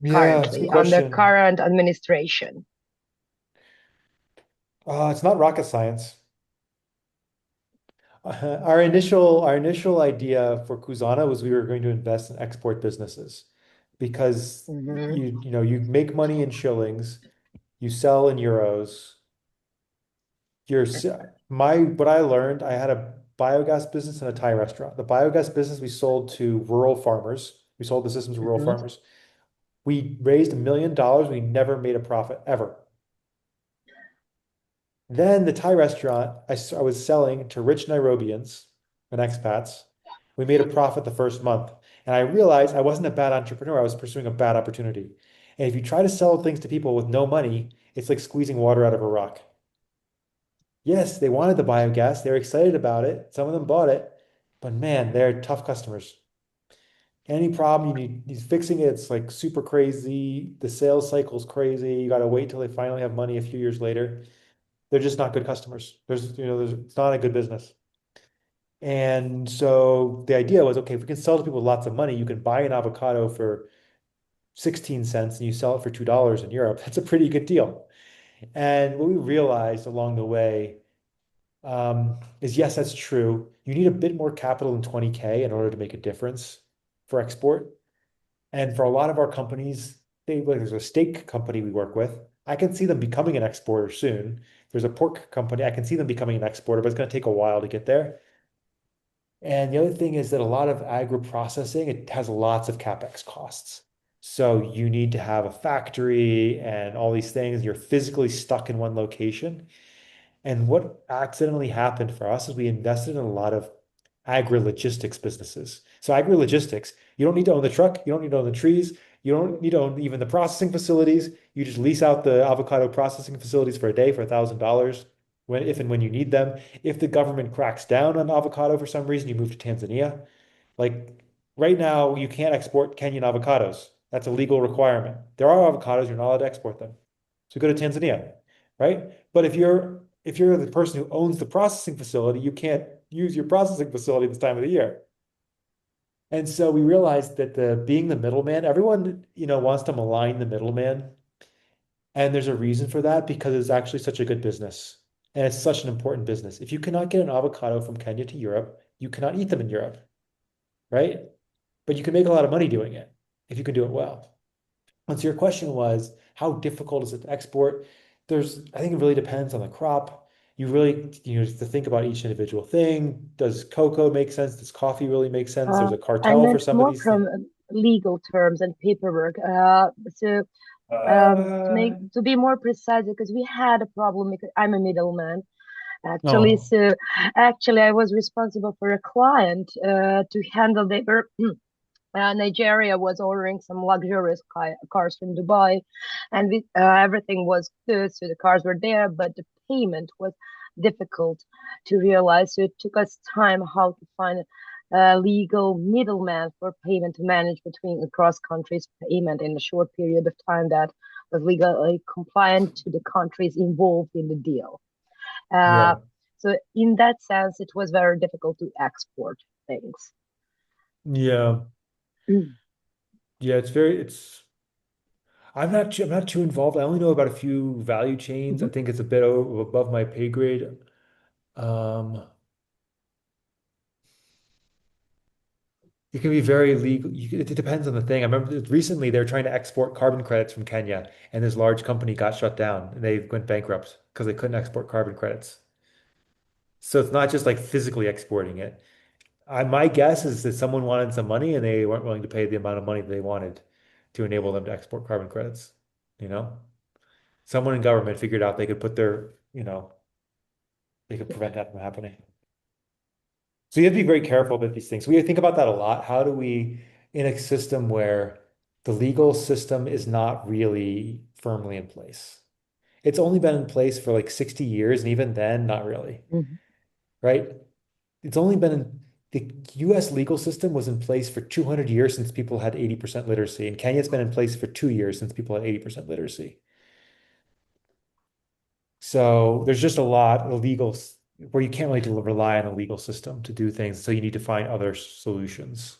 Yeah, it's a good currently under question. current administration? It's not rocket science. Our initial idea for Kuzana was we were going to invest in export businesses because Mm-hmm. you make money in shillings, you sell in euros. What I learned, I had a biogas business and a Thai restaurant. The biogas business we sold to rural farmers. We sold the systems to rural Mm-hmm. farmers. We raised $1 million. We never made a profit ever. Then the Thai restaurant, I was selling to rich Nairobians and expats. We made a profit the first month. And I realized I wasn't a bad entrepreneur. I was pursuing a bad opportunity. And if you try to sell things to people with no money, it's like squeezing water out of a rock. Yes, they wanted the biogas. They were excited about it. Some of them bought it. But man, they're tough customers. Any problem he's fixing it, it's like super crazy. The sales cycle's crazy. You got to wait till they finally have money a few years later. They're just not good customers. It's not a good business. And so the idea was, okay, if we can sell to people with lots of money, you can buy an avocado for 16 cents and you sell it for $2 in Europe. That's a pretty good deal. And what we realized along the way is yes, that's true. You need a bit more capital than 20K in order to make a difference for export. And for a lot of our companies, there's a steak company we work with. I can see them becoming an exporter soon. There's a pork company. I can see them becoming an exporter, but it's going to take a while to get there. And the other thing is that a lot of agro-processing, it has lots of CapEx costs. So you need to have a factory and all these things. You're physically stuck in one location. And what accidentally happened for us is we invested in a lot of agri-logistics businesses. So agri-logistics, you don't need to own the truck, you don't need to own the trees, you don't need to own even the processing facilities. You just lease out the avocado processing facilities for a day for $1,000 if and when you need them. If the government cracks down on avocado for some reason, you move to Tanzania. Like right now, you can't export Kenyan avocados. That's a legal requirement. There are avocados, you're not allowed to export them. So go to Tanzania, right? But if you're the person who owns the processing facility, you can't use your processing facility this time of the year. And so we realized that the being the middleman, everyone, wants to malign the middleman. And there's a reason for that because it's actually such a good business. And it's such an important business. If you cannot get an avocado from Kenya to Europe, you cannot eat them in Europe, right? But you can make a lot of money doing it if you can do it well. And so your question was, how difficult is it to export? I think it really depends on the crop. You really, have to think about each individual thing. Does cocoa make sense? Does coffee really make sense? Uh, There's a I cartel for meant some of more these things. from legal terms and paperwork. So Uh, to be more precise, because we had a problem because I'm a middleman actually. no. So actually, I was responsible for a client to handle their Nigeria was ordering some luxurious cars from Dubai, and everything was good. So the cars were there, but the payment was difficult to realize. So it took us time how to find a legal middleman for payment to manage between across countries payment in a short period of time that was legally compliant to the countries involved in the deal. Uh, Yeah. so in that sense, it was very difficult to export things. Yeah. Yeah, I'm not too involved. I only know about a few value chains. I Mhm. think it's a bit above my pay grade. Um, It can be very legal. It depends on the thing. I remember recently they were trying to export carbon credits from Kenya, and this large company got shut down and they went bankrupt because they couldn't export carbon credits. So it's not just like physically exporting it. My guess is that someone wanted some money and they weren't willing to pay the amount of money that they wanted to enable them to export carbon credits. You know, someone in government figured out they could put their, They could prevent that from happening. So you have to be very careful about these things. We think about that a lot. How do we, in a system where the legal system is not really firmly in place? It's only been in place for like 60 years, and even then, not really, Mhm. right? It's only been in the US legal system was in place for 200 years since people had 80% literacy. In Kenya, it's been in place for 2 years since people had 80% literacy. So there's just a lot of legal where you can't really rely on the legal system to do things. So you need to find other solutions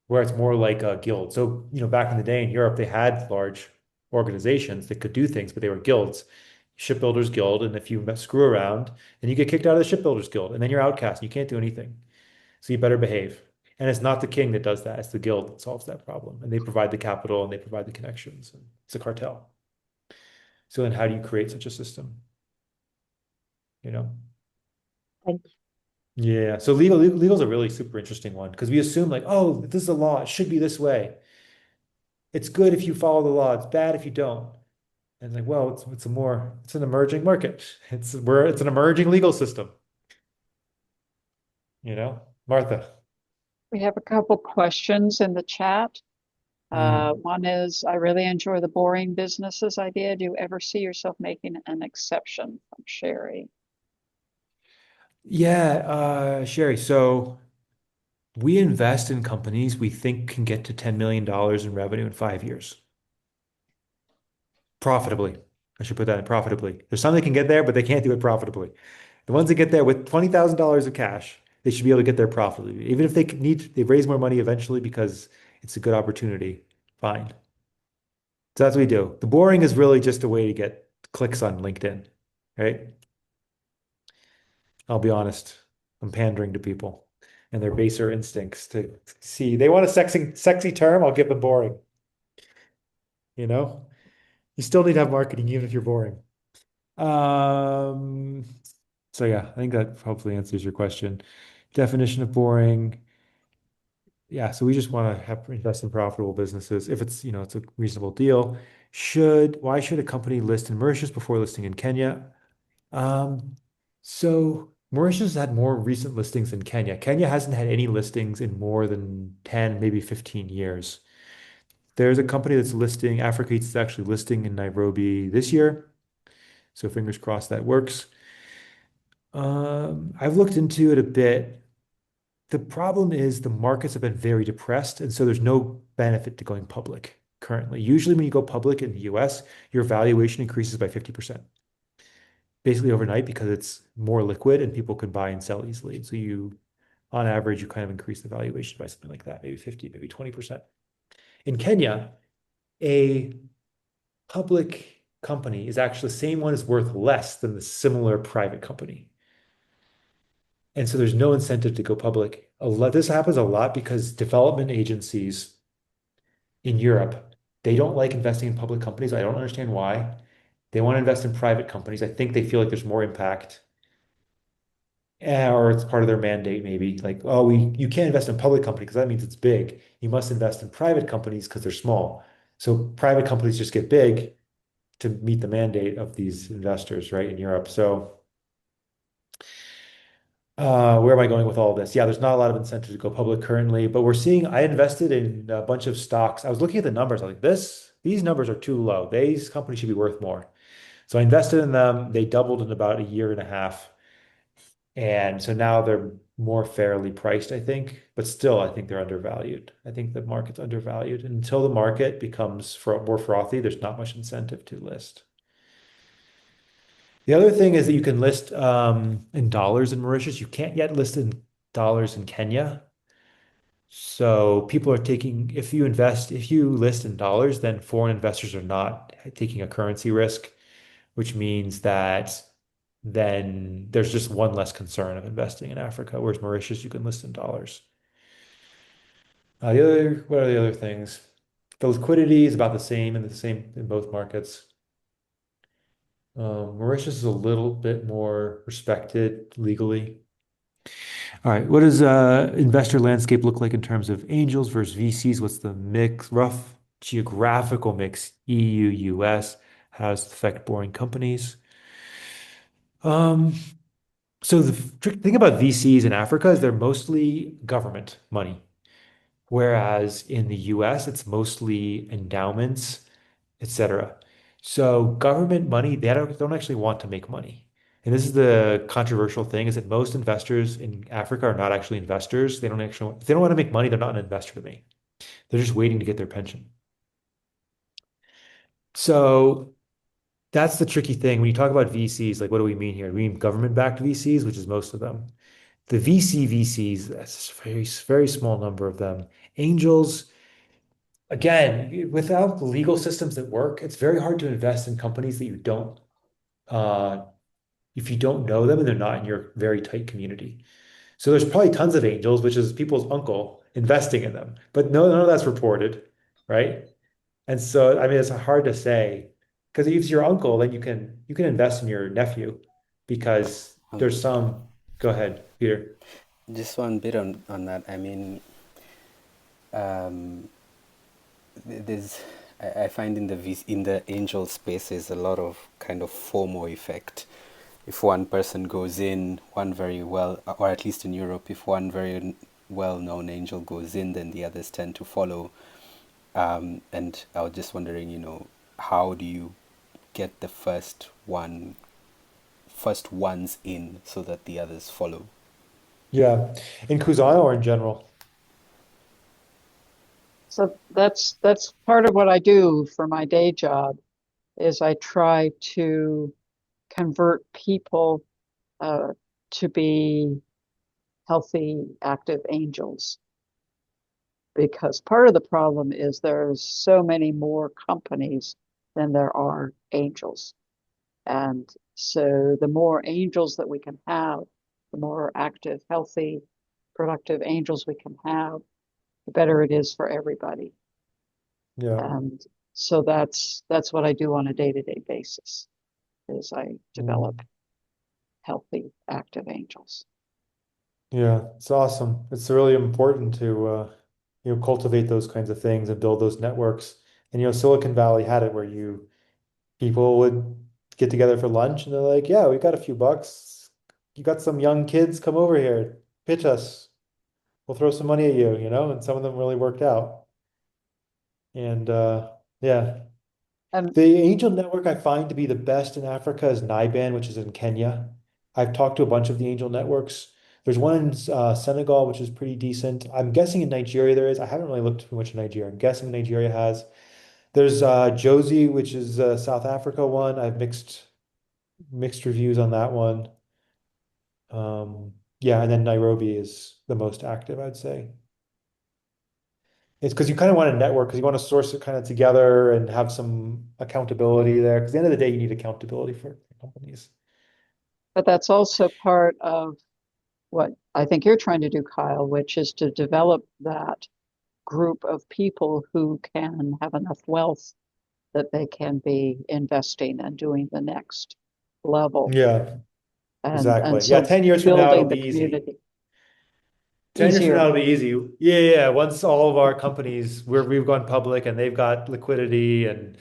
where it's more like a guild. So, back in the day in Europe, they had large organizations that could do things, but they were guilds, shipbuilders guild. And if you screw around, then you get kicked out of the shipbuilders guild and then you're outcast and you can't do anything. So you better behave. And it's not the king that does that. It's the guild that solves that problem. And they provide the capital and they provide the connections. And it's a cartel. So then how do you create such a system? You know? Thank you. Yeah. So legal is a really super interesting one because we assume like, oh, this is a law. It should be this way. It's good if you follow the law. It's bad if you don't. And like, well, it's an emerging market. It's an emerging legal system, Martha. We have a couple questions in the chat. Mm. One is, I really enjoy the boring businesses idea. Do you ever see yourself making an exception? From Sherry. Yeah, Sherry. So we invest in companies we think can get to $10 million in revenue in 5 years. Profitably. I should put that in profitably. There's some that can get there, but they can't do it profitably. The ones that get there with $20,000 of cash, they should be able to get there profitably. Even if they raise more money eventually because it's a good opportunity. Fine. So that's what we do. The boring is really just a way to get clicks on LinkedIn, right? I'll be honest. I'm pandering to people and their baser instincts to see. They want a sexy term, I'll give them boring. You know? You still need to have marketing even if you're boring. Um, so yeah, I think that hopefully answers your question. Definition of boring. Yeah, so we just want to have invest in profitable businesses if it's a reasonable deal. Why should a company list in Mauritius before listing in Kenya? Um, so Mauritius has had more recent listings than Kenya. Kenya hasn't had any listings in more than 10, maybe 15 years. There's a company that's listing, Africa Eats is actually listing in Nairobi this year. So fingers crossed that works. I've looked into it a bit. The problem is the markets have been very depressed, and so there's no benefit to going public currently. Usually, when you go public in the US, your valuation increases by 50%, basically overnight because it's more liquid and people can buy and sell easily. So on average, you kind of increase the valuation by something like that, maybe 50, maybe 20%. In Kenya, a public company is actually the same one is worth less than the similar private company. And so there's no incentive to go public. This happens a lot because development agencies in Europe, they don't like investing in public companies. I don't understand why. They want to invest in private companies. I think they feel like there's more impact. Or it's part of their mandate, maybe. Like, oh, you can't invest in public company because that means it's big. You must invest in private companies because they're small. So private companies just get big to meet the mandate of these investors, right, in Europe. So where am I going with all this? Yeah, there's not a lot of incentive to go public currently, but I invested in a bunch of stocks. I was looking at the numbers. I was like, these numbers are too low. These companies should be worth more. So I invested in them. They doubled in about a year and a half. And so now they're more fairly priced, I think, but still, I think they're undervalued. I think the market's undervalued. And until the market becomes more frothy, there's not much incentive to list. The other thing is that you can list in dollars in Mauritius. You can't yet list in dollars in Kenya. So people are if you list in dollars, then foreign investors are not taking a currency risk, which means that then there's just one less concern of investing in Africa, whereas Mauritius, you can list in dollars. What are the other things? The liquidity is about the same in both markets. Mauritius is a little bit more respected legally. All right, what does investor landscape look like in terms of angels versus VCs? What's the rough geographical mix, EU, US? How does it affect boring companies? Um, So the trick thing about VCs in Africa is they're mostly government money, whereas in the US, it's mostly endowments, etc. So government money, they don't actually want to make money. And this is the controversial thing is that most investors in Africa are not actually investors. They don't actually, if they don't want to make money, they're not an investor to me. They're just waiting to get their pension. So that's the tricky thing. When you talk about VCs, like what do we mean here? We mean government-backed VCs, which is most of them. The VCs, that's a very small number of them. Angels, again, without the legal systems that work, it's very hard to invest in companies that you don't, uh, if you don't know them and they're not in your very tight community. So there's probably tons of angels, which is people's uncle, investing in them, but no, none of that's reported, right? And so, I mean, it's hard to say because if it's your uncle, then you can invest in your nephew because Um, there's some. Go ahead, Peter. just one bit on that. I mean, um, there's I find in in the angel space there's a lot of kind of FOMO effect. If one person goes in, one very well, or at least in Europe, if one very well-known angel goes in, then the others tend to follow. And I was just wondering, how do you get the first ones in so that the others follow? Yeah, in Kuzana or in general. So that's part of what I do for my day job is I try to convert people uh, to be healthy, active angels. Because part of the problem is there's so many more companies than there are angels. And so the more angels that we can have, the more active, healthy, productive angels we can have, the better it is for everybody. Yeah. And so that's what I do on a day-to-day basis is I develop Mm. healthy, active angels. Yeah, it's awesome. It's really important to cultivate those kinds of things and build those networks. And Silicon Valley had it where people would get together for lunch and they're like, "Yeah, we got a few bucks. You got some young kids, come over here, pitch us. We'll throw some money at you," and some of them really worked out. And yeah. And The angel network I find to be the best in Africa is NIBAN, which is in Kenya. I've talked to a bunch of the angel networks. There's one in Senegal, which is pretty decent. I'm guessing in Nigeria there is. I haven't really looked too much in Nigeria. I'm guessing Nigeria has. There's Josie, which is South Africa one. I've mixed reviews on that one. Yeah, and then Nairobi is the most active, I'd say. It's because you kind of want to network because you want to source it kind of together and have some accountability there. Because at the end of the day, you need accountability for companies. but that's also part of what I think you're trying to do, Kyle, which is to develop that group of people who can have enough wealth that they can be investing and doing the next level. Yeah, And exactly. Yeah, so 10 years from now, it'll building be the easy. community 10 years from now, easier. it'll be easy. Yeah, yeah, yeah. Once all of our companies, we've gone public and they've got liquidity and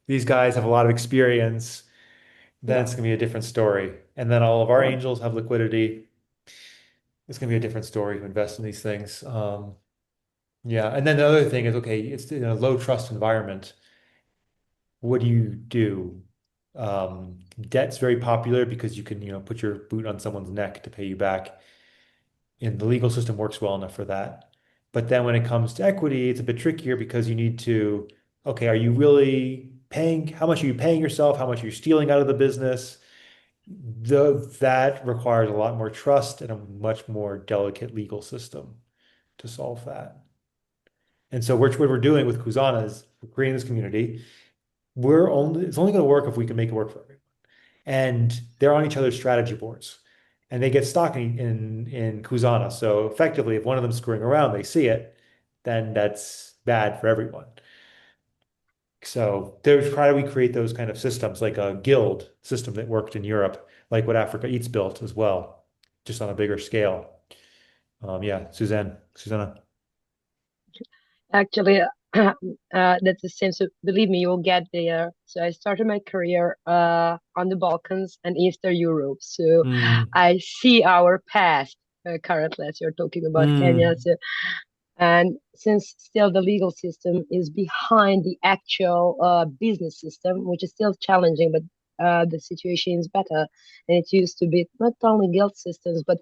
these guys have a lot of experience, then Yeah, it's going to be a different story. And then all of our yeah. angels have liquidity. It's going to be a different story to invest in these things. Yeah. And then the other thing is, okay, it's in a low trust environment. What do you do? Debt's very popular because you can, put your boot on someone's neck to pay you back. And the legal system works well enough for that. But then when it comes to equity, it's a bit trickier because you need to, okay, are you really paying, how much are you paying yourself? How much are you stealing out of the business? That requires a lot more trust and a much more delicate legal system to solve that. And so what we're doing with Kuzana is we're creating this community. It's only going to work if we can make it work for everyone. And they're on each other's strategy boards. And they get stock in Kuzana. So effectively, if one of them's screwing around, they see it, then that's bad for everyone. So there's how do we create those kind of systems, like a guild system that worked in Europe, like what Africa Eats built as well, just on a bigger scale. Yeah, Susanna. Actually, That's the same. So believe me, you'll get there. So I started my career on the Balkans and Eastern Europe. So Mm, I see our past currently, as you're talking about Kenya. mm, So, and since still the legal system is behind the actual business system, which is still challenging, but the situation is better than it used to be. Not only guild systems, but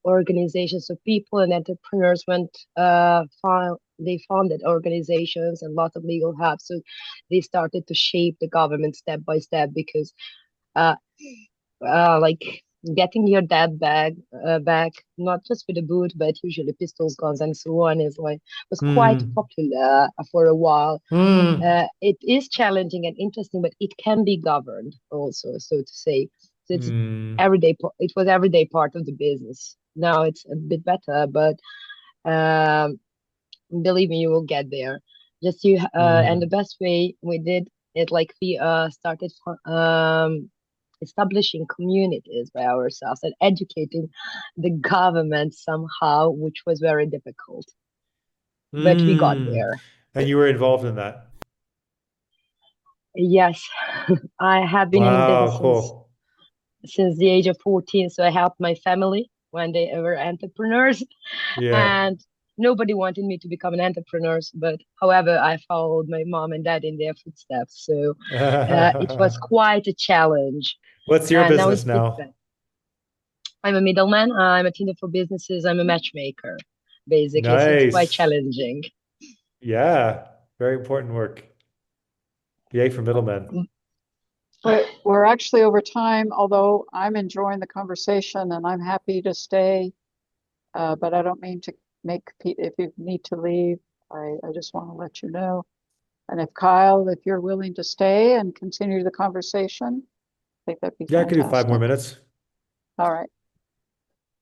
organizations. So people and entrepreneurs they founded organizations and lots of legal hubs. So they started to shape the government step by step because uh, like getting your dad back, not just with a boot, but usually pistols, guns, and so on, is like was quite mm, popular for a while. mm, It is challenging and interesting, but it can be governed also, so to say. So it's mm, everyday. It was everyday part of the business. Now it's a bit better, but um, believe me, you will get there. Just you, and the mm, best way we did it, like we started establishing communities by ourselves and educating the government somehow, which was very difficult, but we got mm. there. And you were involved in that. Yes, I have been in Wow, business cool. since the age of 14. So I helped my family when they were entrepreneurs, Yeah. and nobody wanted me to become an entrepreneur. But however, I followed my mom and dad in their footsteps. So it was quite a challenge. What's your And now business it's a bit now? better. I'm a middleman. I'm a Tinder for businesses. I'm a matchmaker, basically. So it's quite Nice. challenging. Yeah. Very important work. Yay for middlemen. We're actually over time, although I'm enjoying the conversation and I'm happy to stay. But I don't mean to if you need to leave, I just want to let you know. And if Kyle, if you're willing to stay and continue the conversation, I think that'd be Yeah, I could do 5 more fantastic. minutes. All right.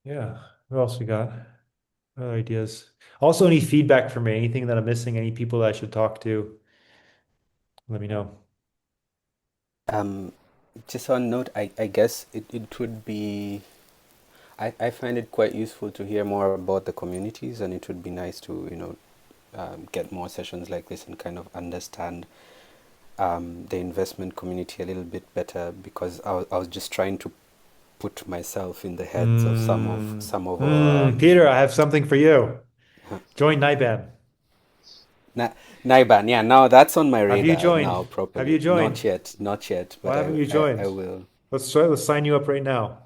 Yeah. What else we got? Other ideas. Also, any feedback for me? Anything that I'm missing? Any people that I should talk to? Let me know. Um, just on note, I guess it would be. I find it quite useful to hear more about the communities, and it would be nice to get more sessions like this and kind of understand the investment community a little bit better, because I was just trying to put myself in the heads of some of our Peter, I have something for you. Join NIBAN. Na- Naiban. Yeah, now that's on my Have you radar joined? now Have properly. you joined? Not yet, but Why haven't you I joined? will. Let's sign you up right now.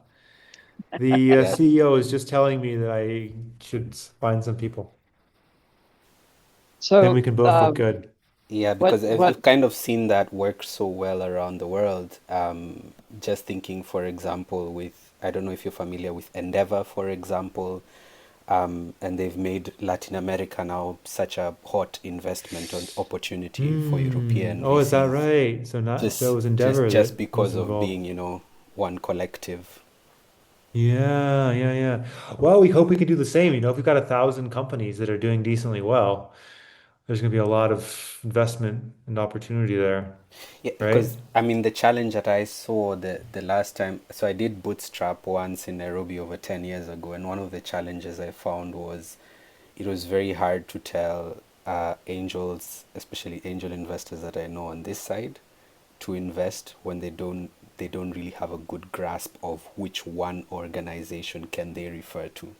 The That CEO is just telling me that I should find some people. Then we So can both look good. Yeah, what because what I've kind of seen that work so well around the world. Just thinking, for example, with, I don't know if you're familiar with Endeavor, for example, and they've made Latin America now such a hot investment opportunity for European Oh, is that VCs, right? So not so it just was Endeavor just that because was of involved. being, one collective. Yeah, yeah, yeah. Well, we hope we can do the same. If we've got 1,000 companies that are doing decently well, there's going to be a lot of investment and opportunity there, Yeah, right? because I mean the challenge that I saw the last time, so I did bootstrap once in Nairobi over 10 years ago, and one of the challenges I found was it was very hard to tell angels, especially angel investors that I know on this side, to invest when they don't really have a good grasp of which one organization can they refer to,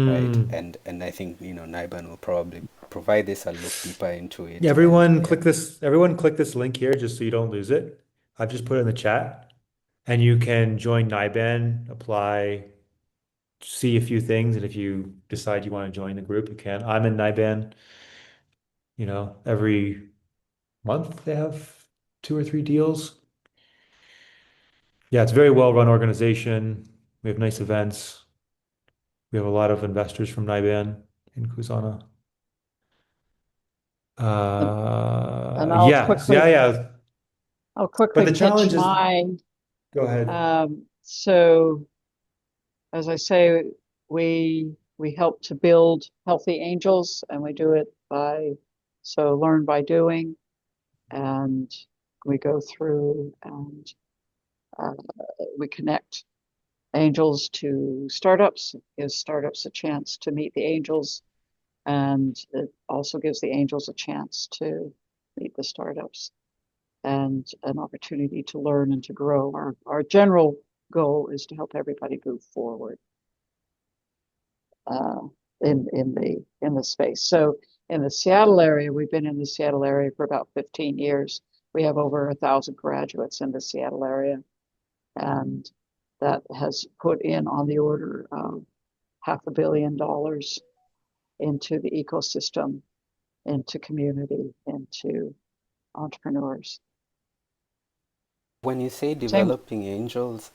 right? Hmm. And I think, Naiban will probably provide this. I'll look deeper into Yeah, it, and everyone yeah. click this, everyone click this link here just so you don't lose it. I've just put it in the chat and you can join NIBAN, apply, see a few things, and if you decide you want to join the group, you can. I'm in NIBAN, every month they have 2 or 3 deals. Yeah, it's a very well-run organization. We have nice events. We have a lot of investors from NIBAN in Kuzana. and, and Yes, yeah, yeah. I'll But quickly the pitch challenge is, mine. go ahead. So as I say, we help to build healthy angels, and we do it learn by doing, and we go through and uh, we connect angels to startups, gives startups a chance to meet the angels And it also gives the angels a chance to meet the startups and an opportunity to learn and to grow. Our general goal is to help everybody move forward in the space. So in the Seattle area, we've been in the Seattle area for about 15 years. We have over 1,000 graduates in the Seattle area, and that has put in on the order of $500 million into the ecosystem, into community, into entrepreneurs. When you say Same. developing angels,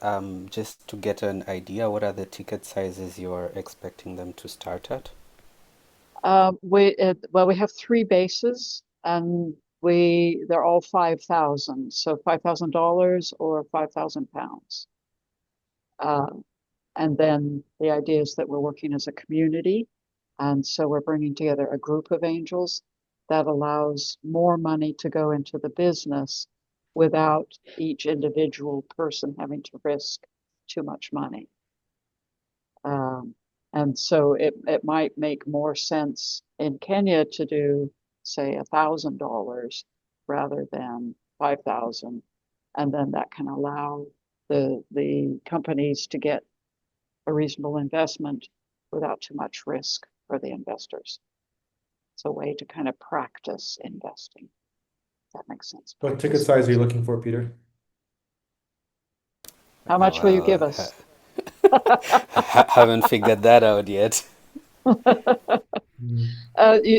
just to get an idea, what are the ticket sizes you're expecting them to start at? We have 3 bases, and they're all 5,000, so $5,000 or 5,000 pounds. And then the idea is that we're working as a community, and so we're bringing together a group of angels that allows more money to go into the business without each individual person having to risk too much money. And so it might make more sense in Kenya to do, say, $1,000 rather than 5,000, and then that can allow the companies to get a reasonable investment without too much risk for the investors. It's a way to kind of practice investing. If that makes sense. What ticket size are you looking for, Peter? How much will you give us? Haven't figured that out yet.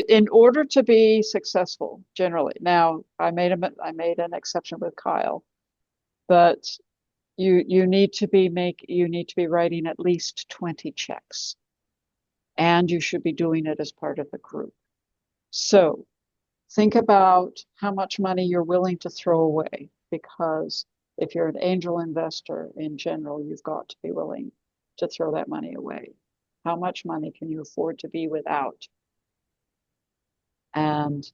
In order to be successful, generally. Now, I made an exception with Kyle, but you need to be writing at least 20 checks, and you should be doing it as part of the group. So think about how much money you're willing to throw away, because if you're an angel investor in general, you've got to be willing to throw that money away. How much money can you afford to be without? And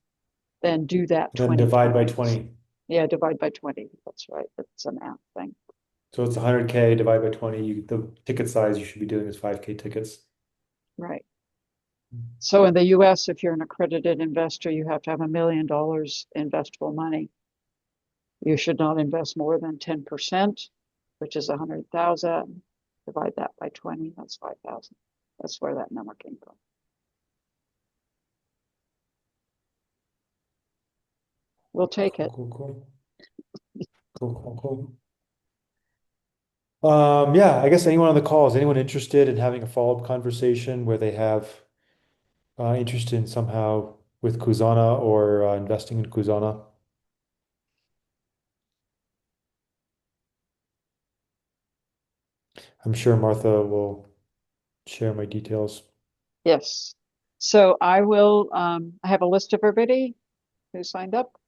then do that 20 Then divide by times. 20. Yeah, divide by 20. That's right. That's a math thing. So it's 100K divided by 20. The ticket size you should be doing is 5K tickets. Right. So in the US, if you're an accredited investor, you have to have $1 million investable money. You should not invest more than 10%, which is 100,000. Divide that by 20, that's 5,000. That's where that number came from. We'll take it. Cool. Yeah, I guess anyone on the call, is anyone interested in having a follow-up conversation where they have interest in somehow with Kuzana or investing in Kuzana? I'm sure Martha will share my details. Yes. So I will, I have a list of everybody who signed up.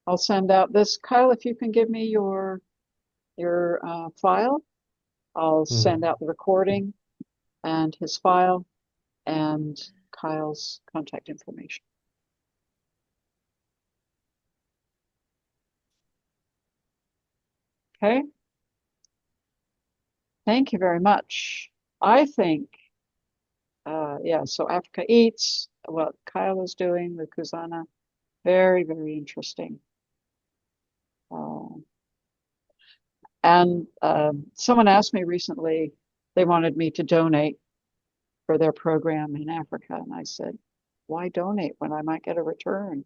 I'll send out this. Kyle, if you can give me your file, I'll send out the recording and his file and Kyle's contact information. Okay. Thank you very much. I think, yeah, so Africa Eats, what Kyle is doing with Kuzana, very, very interesting. And someone asked me recently, they wanted me to donate for their program in Africa. And I said, why donate when I might get a return?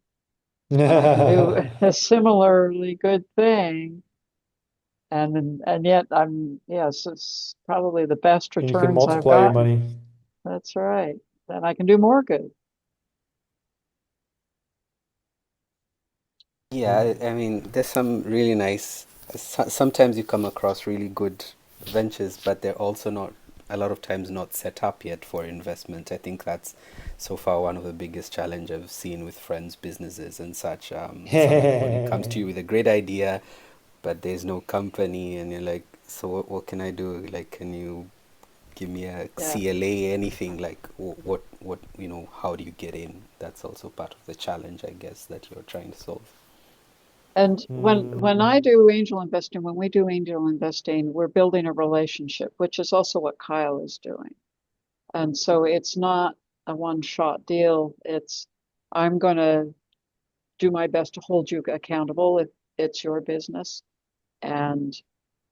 I can do a similarly good thing. And yet yes, it's probably the best And you returns can I've multiply your gotten. money. That's right. Then I can do more good. Yeah, I mean, there's some really nice. Sometimes you come across really good ventures, but they're also not, a lot of times, not set up yet for investment. I think that's so far one of the biggest challenge I've seen with friends' businesses and such. Somebody comes to you with a great idea, but there's no company, and you're like, so what can I do? Like, can you give me a CLA, anything? Like, what, how do you get in? That's also part of the challenge, I guess, that you're trying to solve. And when I do angel investing, when we do angel investing, we're building a relationship, which is also what Kyle is doing. And so it's not a one-shot deal. I'm going to do my best to hold you accountable if it's your business, and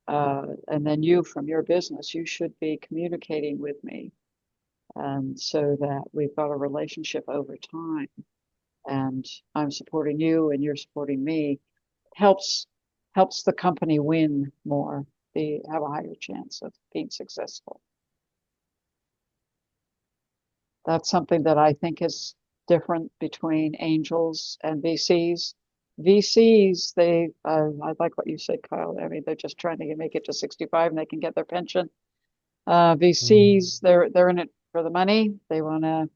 then you, from your business, you should be communicating with me, and so that we've got a relationship over time, and I'm supporting you and you're supporting me. Helps the company win more. They have a higher chance of being successful. That's something that I think is different between angels and VCs. VCs, I like what you said, Kyle. I mean, they're just trying to make it to 65 and they can get their pension. VCs, they're in it for the money. They want to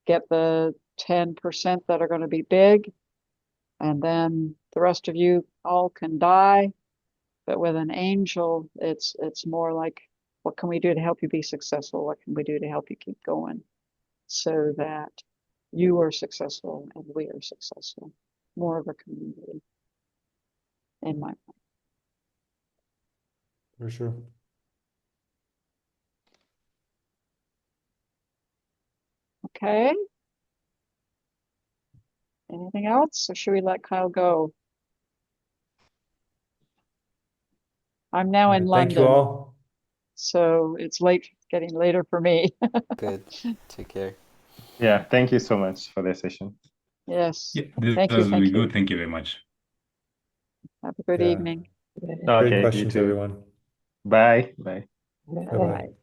get the 10% that are going to be big, and then the rest of you all can die. But with an angel, it's more like, what can we do to help you be successful? What can we do to help you keep going so that you are successful and we are successful? More of a community, in my mind. For sure. Okay. Anything else, or should we let Kyle go? I'm now in Thank you London, all. so it's getting later for me. Good. Take care. Yeah, thank you so much for the session. Yes. Yeah, this Thank you. was really Thank you. good. Thank you very much. Have a good Yeah. evening. Great Okay, you questions, too. everyone. Bye. Bye. Bye-bye.